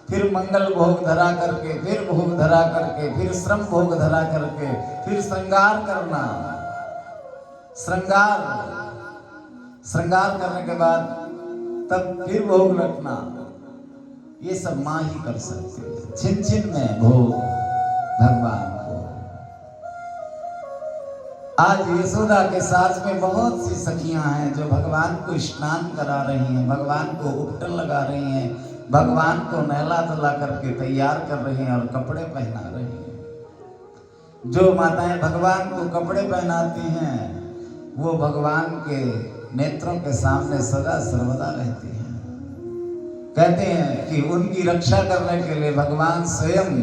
फिर मंगल भोग धरा करके, फिर भोग धरा करके, फिर श्रम भोग धरा करके, फिर श्रृंगार करना। श्रृंगार करने के बाद तब फिर भोग रखना। ये सब माँ ही कर सकती है। छिन छिन में भोग भगवान को। आज यशोदा के साथ में बहुत सी सखियां हैं जो भगवान को स्नान करा रही हैं, भगवान को उपटन लगा रही हैं, भगवान को नहला धुला करके तैयार कर रही हैं और कपड़े पहना रही हैं। जो माताएं भगवान को कपड़े पहनाती हैं वो भगवान के नेत्रों के सामने सदा सर्वदा रहती हैं। कहते हैं कि उनकी रक्षा करने के लिए भगवान स्वयं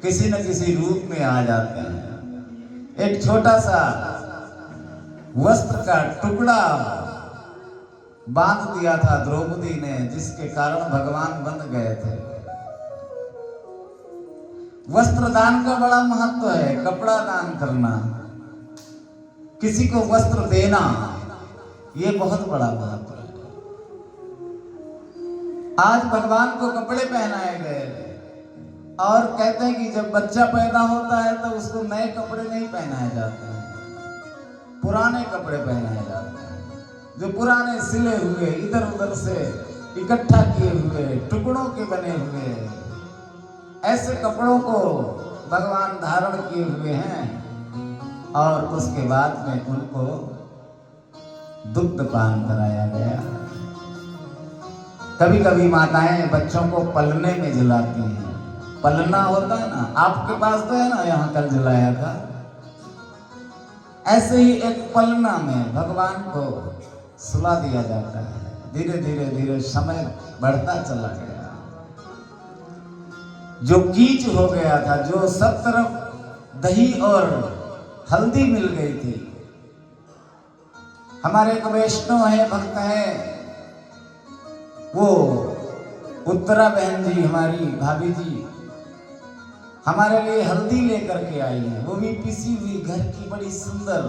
किसी न किसी रूप में आ जाते हैं। एक छोटा सा वस्त्र का टुकड़ा बांध दिया था द्रौपदी ने, जिसके कारण भगवान बंध गए थे। वस्त्र दान का बड़ा महत्व है। कपड़ा दान करना, किसी को वस्त्र देना, ये बहुत बड़ा महत्व है। आज भगवान को कपड़े पहनाए गए और कहते हैं कि जब बच्चा पैदा होता है तो उसको नए कपड़े नहीं पहनाए जाते हैं, पुराने कपड़े पहनाए जाते हैं, जो पुराने सिले हुए इधर उधर से इकट्ठा किए हुए टुकड़ों के बने हुए ऐसे कपड़ों को भगवान धारण किए हुए हैं और उसके बाद में उनको दुग्ध पान कराया गया। कभी कभी माताएं बच्चों को पलने में जलाती हैं। पलना होता है ना, आपके पास तो है ना, यहाँ कल जलाया था। ऐसे ही एक पलना में भगवान को सुला दिया जाता है। धीरे धीरे धीरे समय बढ़ता चला गया। जो कीच हो गया था, जो सब तरफ दही और हल्दी मिल गई थी। हमारे एक वैष्णव है, भक्त है, वो उत्तरा बहन जी, हमारी भाभी जी, हमारे लिए हल्दी लेकर के आई है। वो भी पिसी हुई घर की, बड़ी सुंदर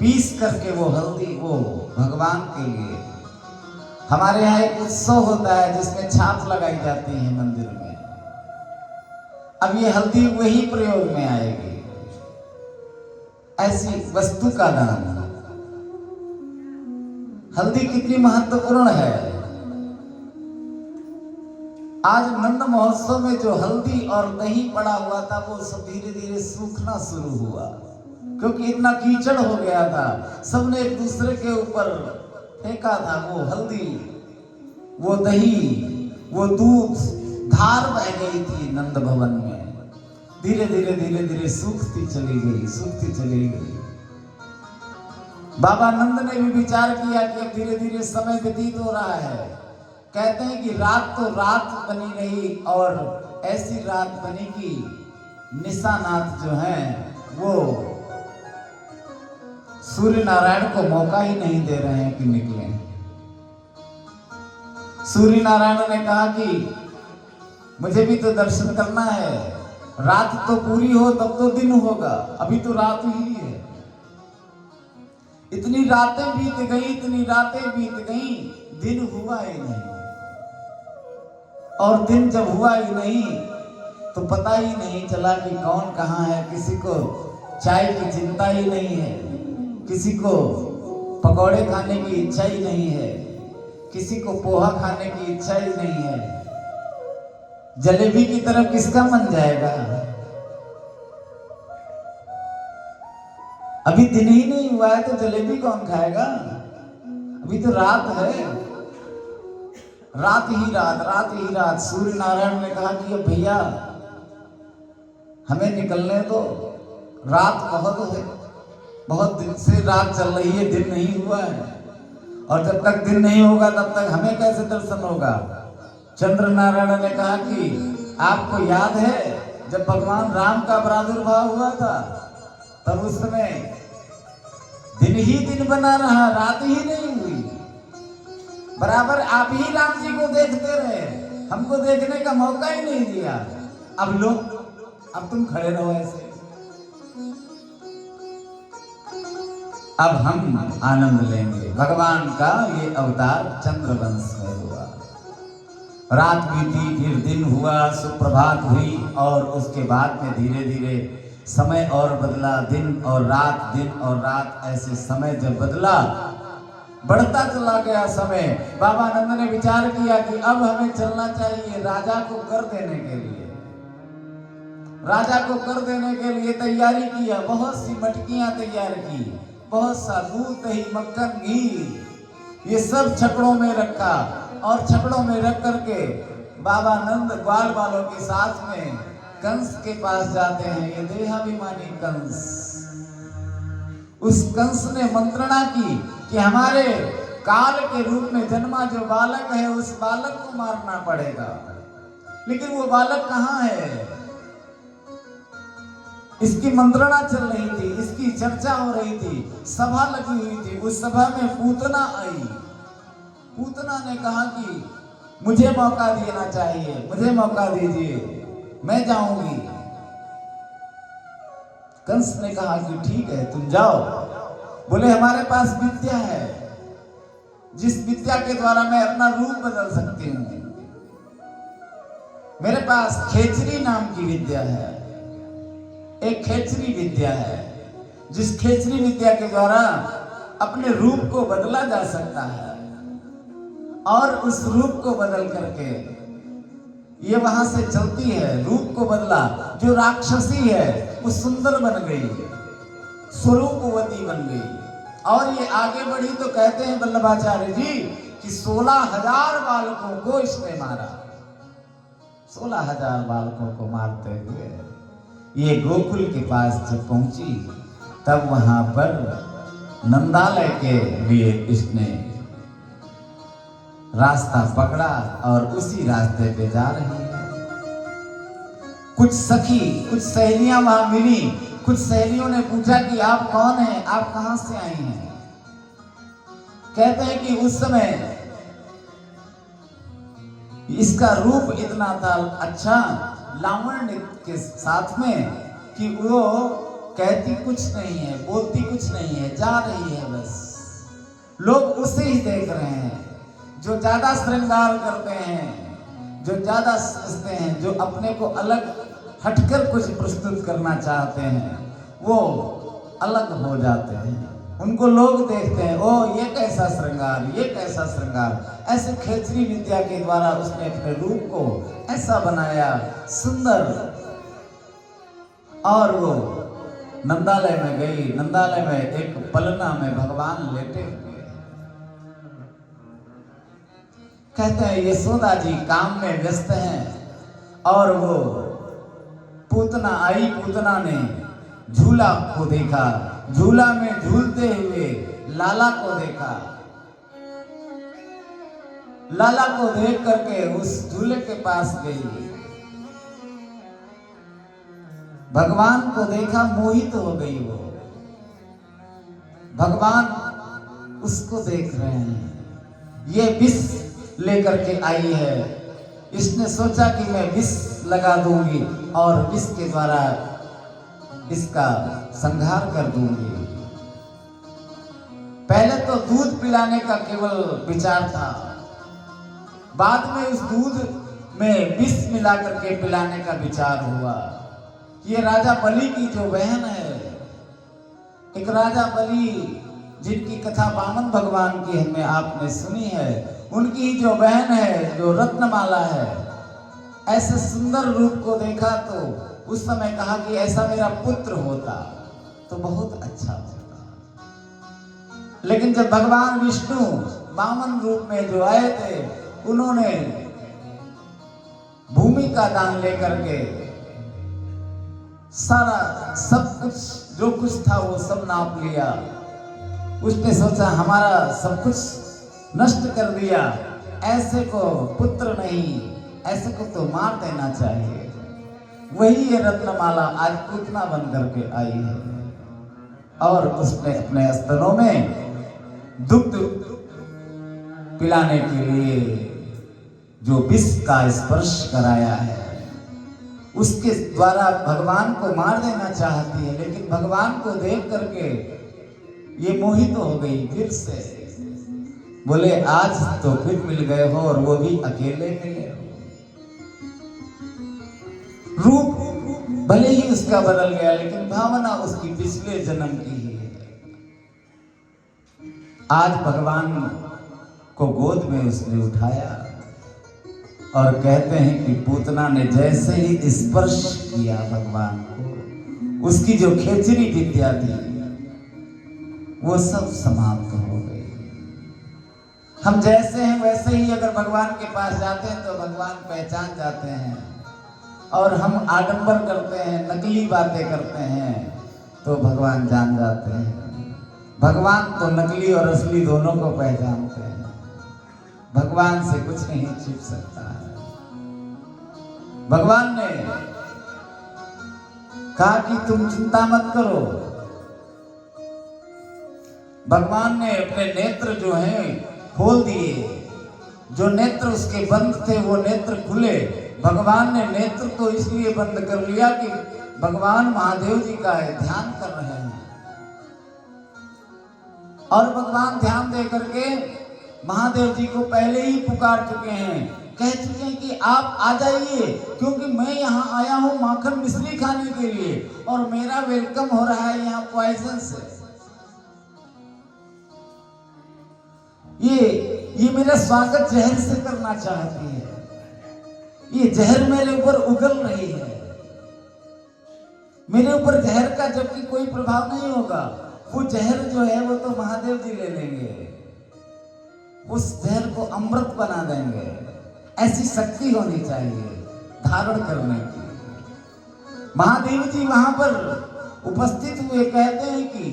पीस करके वो हल्दी, वो भगवान के लिए। हमारे यहाँ एक उत्सव होता है जिसमें छाप लगाई जाती है मंदिर में। अब ये हल्दी वही प्रयोग में आएगी। ऐसी वस्तु का दान। हल्दी कितनी महत्वपूर्ण है। आज नंद महोत्सव में जो हल्दी और दही पड़ा हुआ था वो सब धीरे धीरे सूखना शुरू हुआ, क्योंकि इतना कीचड़ हो गया था। सबने एक दूसरे के ऊपर फेंका था वो हल्दी, वो दही, वो दूध, धार बह गई थी नंद भवन में। धीरे धीरे धीरे धीरे सूखती चली गई, सूखती चली गई। बाबा नंद ने भी विचार किया कि अब धीरे धीरे समय व्यतीत हो रहा है। कहते हैं कि रात तो रात बनी रही और ऐसी रात बनी कि निशानाथ जो हैं वो सूर्य नारायण को मौका ही नहीं दे रहे हैं कि निकले। सूर्य नारायण ने कहा कि मुझे भी तो दर्शन करना है, रात तो पूरी हो तब तो दिन होगा, अभी तो रात ही है। इतनी रातें बीत गई, इतनी रातें बीत गई, दिन हुआ ही नहीं। और दिन जब हुआ ही नहीं तो पता ही नहीं चला कि कौन कहाँ है। किसी को चाय की चिंता ही नहीं है, किसी को पकौड़े खाने की इच्छा ही नहीं है, किसी को पोहा खाने की इच्छा ही नहीं है। जलेबी की तरफ किसका मन जाएगा? अभी दिन ही नहीं हुआ है तो जलेबी कौन खाएगा? अभी तो रात है, रात ही रात, रात ही रात। सूर्य नारायण ने कहा कि अब भैया हमें निकलने दो, रात बहुत है, बहुत दिन से रात चल रही है, दिन नहीं हुआ है। और जब तक दिन नहीं होगा तब तक हमें कैसे दर्शन होगा? चंद्र नारायण ने कहा कि आपको याद है जब भगवान राम का प्रादुर्भाव हुआ था तब उस समय दिन ही दिन बना रहा, रात ही नहीं हुई। बराबर आप ही राम जी को देखते रहे, हमको देखने का मौका ही नहीं दिया। अब लो, अब तुम खड़े रहो ऐसे। अब हम आनंद लेंगे। भगवान का ये अवतार चंद्रवंश में हुआ। रात बीती, फिर दिन हुआ, सुप्रभात हुई और उसके बाद में धीरे धीरे समय और बदला। दिन और रात, दिन और रात, ऐसे समय जब बदला, बढ़ता चला गया समय। बाबा नंद ने विचार किया कि अब हमें चलना चाहिए राजा को कर देने के लिए। राजा को कर देने के लिए तैयारी किया, बहुत सी मटकियां तैयार की, बहुत सा दूध, दही, मक्खन, घी, ये सब छकड़ों में रखा। और छकड़ों में रख करके बाबा नंद ग्वाल वालों के साथ में कंस के पास जाते हैं। ये देहाभिमानी कंस, उस कंस ने मंत्रणा की कि हमारे काल के रूप में जन्मा जो बालक है उस बालक को मारना पड़ेगा। लेकिन वो बालक कहाँ है? इसकी मंत्रणा चल रही थी, इसकी चर्चा हो रही थी, सभा लगी हुई थी। उस सभा में पूतना आई। पूतना ने कहा कि मुझे मौका देना चाहिए, मुझे मौका दीजिए, मैं जाऊंगी। कंस ने कहा कि ठीक है तुम जाओ, बोले हमारे पास विद्या है, जिस विद्या के द्वारा मैं अपना रूप बदल सकती हूँ। मेरे पास खेचरी नाम की विद्या है, एक खेचरी विद्या है, जिस खेचरी विद्या के द्वारा अपने रूप को बदला जा सकता है। और उस रूप को बदल करके ये वहां से चलती है, रूप को बदला। जो राक्षसी है वो सुंदर बन गई, स्वरूपवती बन गई। और ये आगे बढ़ी तो कहते हैं वल्लभाचार्य जी कि 16,000 बालकों को इसने मारा। 16,000 बालकों को मारते हुए ये गोकुल के पास जब पहुंची, तब वहां पर नंदालय के लिए इसने रास्ता पकड़ा और उसी रास्ते पे जा रही है। कुछ सखी, कुछ सहेलियां वहां मिली। कुछ सहेलियों ने पूछा कि आप कौन हैं, आप कहां से आई हैं? कहते हैं कि उस समय इसका रूप इतना था अच्छा, लावण्य के साथ में, कि वो कहती कुछ नहीं है, बोलती कुछ नहीं है, जा रही है बस। लोग उसे ही देख रहे हैं जो ज्यादा श्रृंगार करते हैं, जो ज्यादा सजते हैं, जो अपने को अलग हटकर कुछ प्रस्तुत करना चाहते हैं, वो अलग हो जाते हैं। उनको लोग देखते हैं, ओ ये कैसा श्रृंगार, ये कैसा श्रृंगार। ऐसे खेचरी विद्या के द्वारा उसने अपने रूप को ऐसा बनाया सुंदर। और वो नंदालय में गई। नंदालय में एक पलना में भगवान लेटे हुए। कहते हैं यशोदा जी काम में व्यस्त हैं और वो पूतना आई। पूतना ने झूला को देखा, झूला में झूलते हुए लाला को देखा। लाला को देख करके उस झूले के पास गई, भगवान को देखा, मोहित हो गई वो। भगवान उसको देख रहे हैं। ये विष लेकर के आई है। इसने सोचा कि मैं विष लगा दूंगी और विष के द्वारा इसका संहार कर दूंगी। पहले तो दूध पिलाने का केवल विचार था, बाद में उस दूध में विष मिला करके पिलाने का विचार हुआ। ये राजा बलि की जो बहन है, एक राजा बलि जिनकी कथा वामन भगवान की हमें आपने सुनी है, उनकी जो बहन है, जो रत्नमाला है, ऐसे सुंदर रूप को देखा तो उस समय कहा कि ऐसा मेरा पुत्र होता तो बहुत अच्छा होता। लेकिन जब भगवान विष्णु वामन रूप में जो आए थे, उन्होंने भूमि का दान लेकर के सारा सब कुछ जो कुछ था वो सब नाप लिया। उसने सोचा हमारा सब कुछ नष्ट कर दिया, ऐसे को पुत्र नहीं, ऐसे को तो मार देना चाहिए। वही ये रत्नमाला आज पूतना बन करके आई है और उसने अपने स्तनों में दुग्ध पिलाने के लिए जो विष का स्पर्श कराया है, उसके द्वारा भगवान को मार देना चाहती है। लेकिन भगवान को देख करके ये मोहित हो गई फिर से। बोले आज तो फिर मिल गए हो और वो भी अकेले मिले हो। रूप भले ही उसका बदल गया, लेकिन भावना उसकी पिछले जन्म की ही है। आज भगवान को गोद में उसने उठाया और कहते हैं कि पूतना ने जैसे ही स्पर्श किया भगवान को, उसकी जो खेचरी विद्या थी वो सब समाप्त हो गई। हम जैसे हैं वैसे ही अगर भगवान के पास जाते हैं तो भगवान पहचान जाते हैं, और हम आडंबर करते हैं, नकली बातें करते हैं तो भगवान जान जाते हैं। भगवान तो नकली और असली दोनों को पहचानते हैं। भगवान से कुछ नहीं छिप सकता है। भगवान ने कहा कि तुम चिंता मत करो। भगवान ने अपने नेत्र जो हैं खोल दिए। जो नेत्र उसके बंद थे वो नेत्र खुले। भगवान ने नेत्र को इसलिए बंद कर लिया कि भगवान महादेव जी का ध्यान कर रहे हैं। और भगवान ध्यान दे करके महादेव जी को पहले ही पुकार चुके हैं, कह चुके हैं कि आप आ जाइए, क्योंकि मैं यहाँ आया हूँ माखन मिश्री खाने के लिए और मेरा वेलकम हो रहा है यहाँ पॉइजन से। ये मेरा स्वागत जहर से करना चाहती है, ये जहर मेरे ऊपर उगल रही है, मेरे ऊपर जहर का जबकि कोई प्रभाव नहीं होगा, वो जहर जो है वो तो महादेव जी ले लेंगे, उस जहर को अमृत बना देंगे। ऐसी शक्ति होनी चाहिए धारण करने की। महादेव जी वहां पर उपस्थित हुए, कहते हैं कि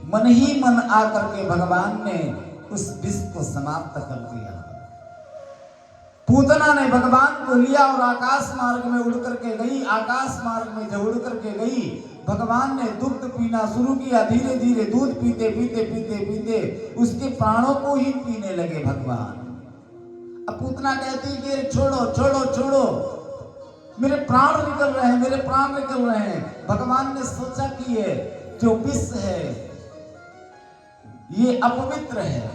मन ही मन आकर के भगवान ने उस विष को समाप्त कर दिया। पूतना ने भगवान को लिया और आकाश मार्ग में उड़ करके गई। आकाश मार्ग में जब उड़ करके गई, भगवान ने दुग्ध पीना शुरू किया। धीरे धीरे दूध पीते पीते पीते पीते उसके प्राणों को ही पीने लगे भगवान। अब पूतना कहती है कि छोड़ो छोड़ो छोड़ो, मेरे प्राण निकल रहे हैं, मेरे प्राण निकल रहे हैं। भगवान ने सोचा कि ये जो विष है ये अपवित्र है,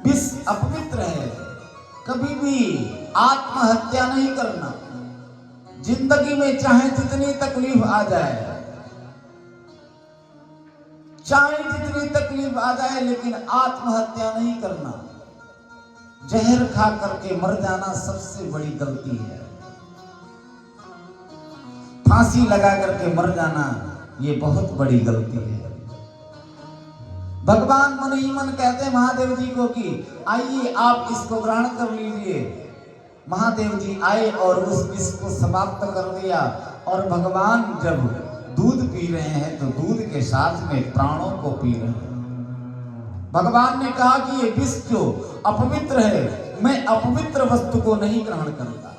विष अपवित्र है, कभी भी आत्महत्या नहीं करना। जिंदगी में चाहे जितनी तकलीफ आ जाए, चाहे जितनी तकलीफ आ जाए, लेकिन आत्महत्या नहीं करना। जहर खा करके मर जाना सबसे बड़ी गलती है। फांसी लगा करके मर जाना ये बहुत बड़ी गलती है। भगवान मन ही मन कहते हैं महादेव जी को कि आइए आप इसको ग्रहण कर लीजिए। महादेव जी आए और उस विष को समाप्त कर दिया। और भगवान जब दूध पी रहे हैं तो दूध के साथ में प्राणों को पी रहे हैं। भगवान ने कहा कि ये विष जो अपवित्र है, मैं अपवित्र वस्तु को नहीं ग्रहण करता।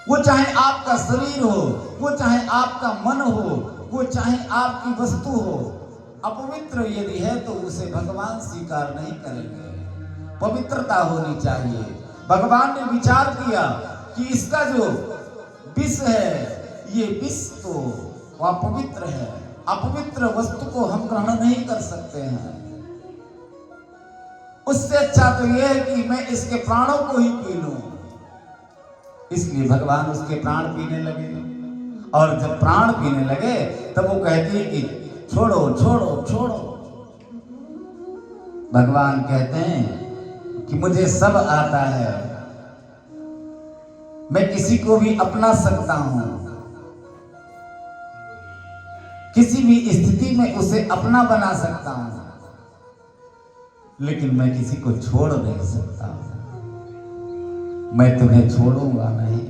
वो चाहे आपका शरीर हो, वो चाहे आपका मन हो, वो चाहे आपकी वस्तु हो, अपवित्र यदि है तो उसे भगवान स्वीकार नहीं करेंगे। पवित्रता होनी चाहिए। भगवान ने विचार किया कि इसका जो विष है, ये विष तो अपवित्र है, अपवित्र वस्तु को हम ग्रहण नहीं कर सकते हैं। उससे अच्छा तो यह है कि मैं इसके प्राणों को ही पी लूं। इसलिए भगवान उसके प्राण पीने लगे। और जब प्राण पीने लगे तब वो कहती है कि छोड़ो छोड़ो छोड़ो। भगवान कहते हैं कि मुझे सब आता है, मैं किसी को भी अपना सकता हूं, किसी भी स्थिति में उसे अपना बना सकता हूं, लेकिन मैं किसी को छोड़ नहीं सकता। मैं तुम्हें छोड़ूंगा नहीं।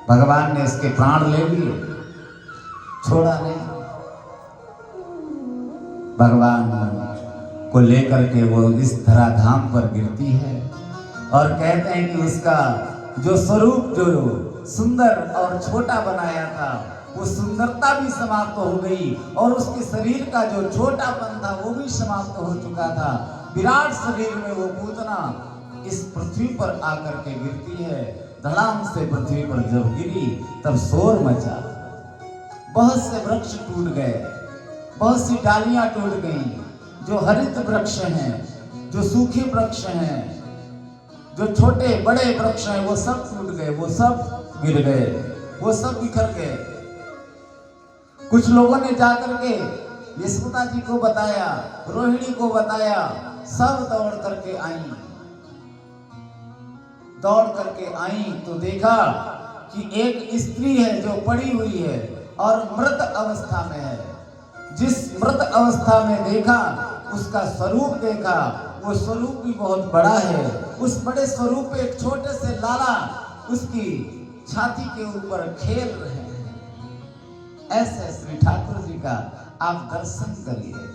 भगवान ने इसके प्राण ले लिए, छोड़ा नहीं। भगवान को लेकर के वो इस धराधाम पर गिरती है और कहते हैं कि उसका जो स्वरूप जो सुंदर और छोटा बनाया था, वो सुंदरता भी समाप्त हो गई और उसके शरीर का जो छोटापन था वो भी समाप्त हो चुका था। विराट शरीर में वो पूतना इस पृथ्वी पर आकर के गिरती है। धड़ाम से पृथ्वी पर जब गिरी तब शोर मचा। बहुत से वृक्ष टूट गए, बहुत सी डालियां टूट गईं। जो हरित वृक्ष हैं, जो सूखे वृक्ष हैं, जो छोटे बड़े वृक्ष हैं, वो सब टूट गए, वो सब गिर गए, वो सब बिखर गए। कुछ लोगों ने जाकर के यशोदा जी को बताया, रोहिणी को बताया, सब दौड़ करके आई। दौड़ करके आई तो देखा कि एक स्त्री है जो पड़ी हुई है और मृत अवस्था में है। जिस मृत अवस्था में देखा, उसका स्वरूप देखा, वो स्वरूप भी बहुत बड़ा है। उस बड़े स्वरूप पे एक छोटे से लाला उसकी छाती के ऊपर खेल रहे हैं। ऐसे श्री ठाकुर जी का आप दर्शन करिए।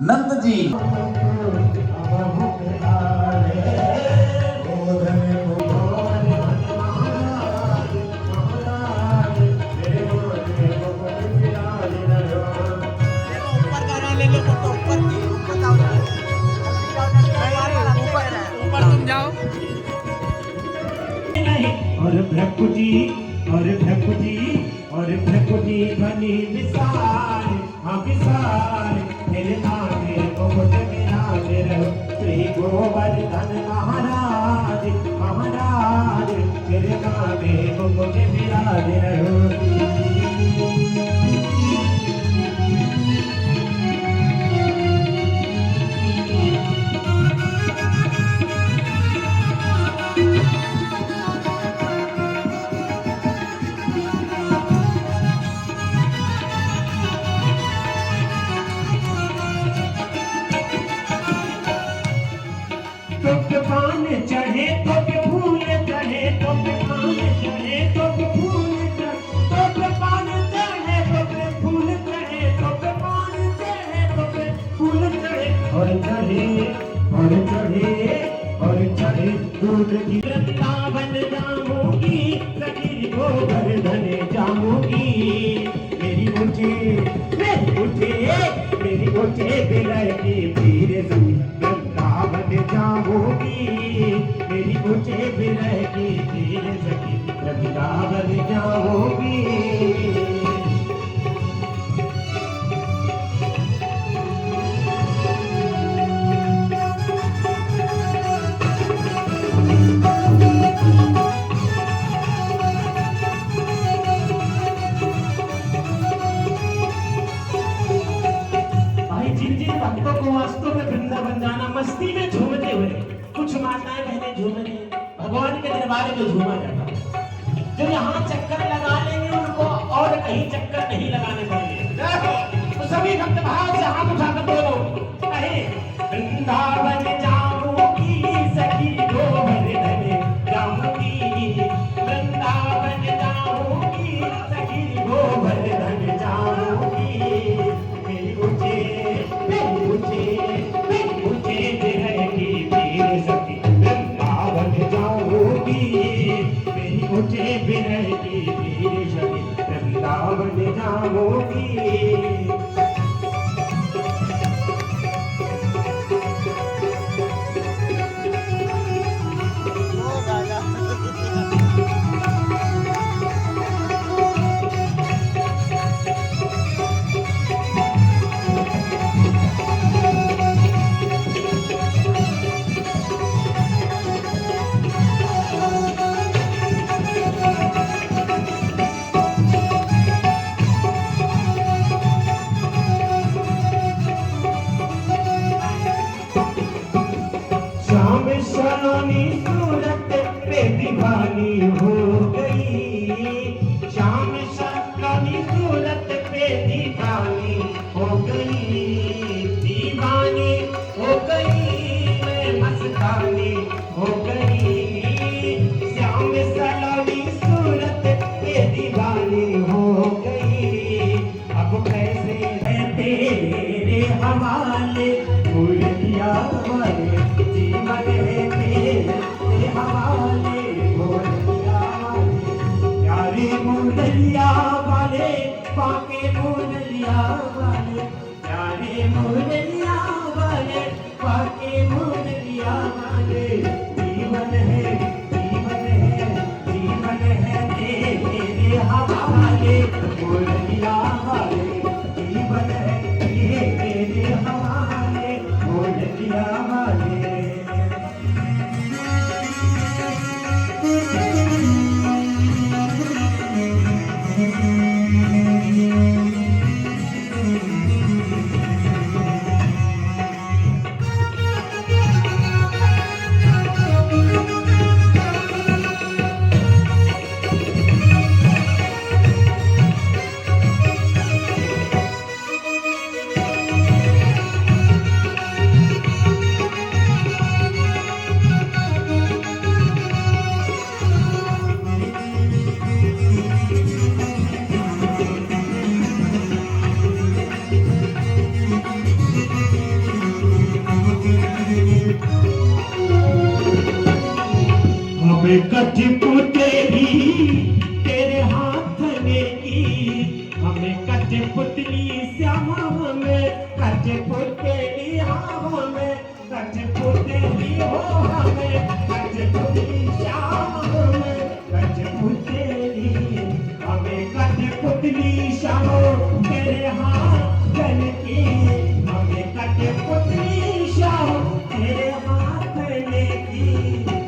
नंद जी और भ्रकुटी और भ्रकुटी और और प्रकृति बनी विशाल, हाँ विशाल, फिर आगे मुकुट विराज रहो श्री गोवर्धन महाराज, महाराज, फिर आगे मुकुट विराज रहो। पान चढ़े तो फूल चढ़े, तो पान चढ़े तो फूल चढ़े, तो पान चढ़े तो फूल चढ़े, तो पान चढ़े तो फूल चढ़े, और चढ़े और चढ़े और चढ़े दूध की वृंदावन जाऊंगी, सखी गोवर्धन जाऊंगी। मेरी मुझे विलय की पीर वृंदावन जाऊंगी, मेरी मुझे विलय की पीर सखी वृंदावन जाऊंगी। भक्तों को वास्तव में वृंदावन जाना, मस्ती में झूमते हुए, कुछ माताएं बहनें झूम रही, भगवान के दरबार में झूमा जाता। जो यहाँ चक्कर लगा लेंगे उनको और कहीं चक्कर नहीं लगाने पड़ेंगे। तो सभी भक्त भाव से हाथ उठाकर बोलो, कहे वृंदावन जाऊंगी, सखी गोवर्धन जाऊंगी, वृंदावन जाऊंगी, सखी गोवर्धन जाऊंगी। मुझे विरह की पीर सखी वृंदावन जाऊंगी। शामी सूरत पे दीवानी हो गई, शाम शामी सूरत पे दीवानी हो गई, दीवानी हो गई, मैं मस्तानी हो गई। श्याम सलामी सूरत पे दीवानी हो गई, अब कैसे है तेरे हवाले मुर्गिया वाले, जीवन है तेरे हवाले मुर्गिया वाले, प्यारे मुर्गिया वाले, पाके मुर्गिया वाले, प्यारे मुर्गिया वाले, पाके मुर्गिया वाले। जीवन है तेरे हवाले मुर्गिया वाले, जीवन है तेरे हवाले मुर्गिया वाले। कठपुतली तेरे हाथ में की, हमें कठपुतली श्याम हमें कठपुतली हमें कठपुतली हो, हमें कठपुतली श्याम हमें कठपुतली, हमें कठपुतली जी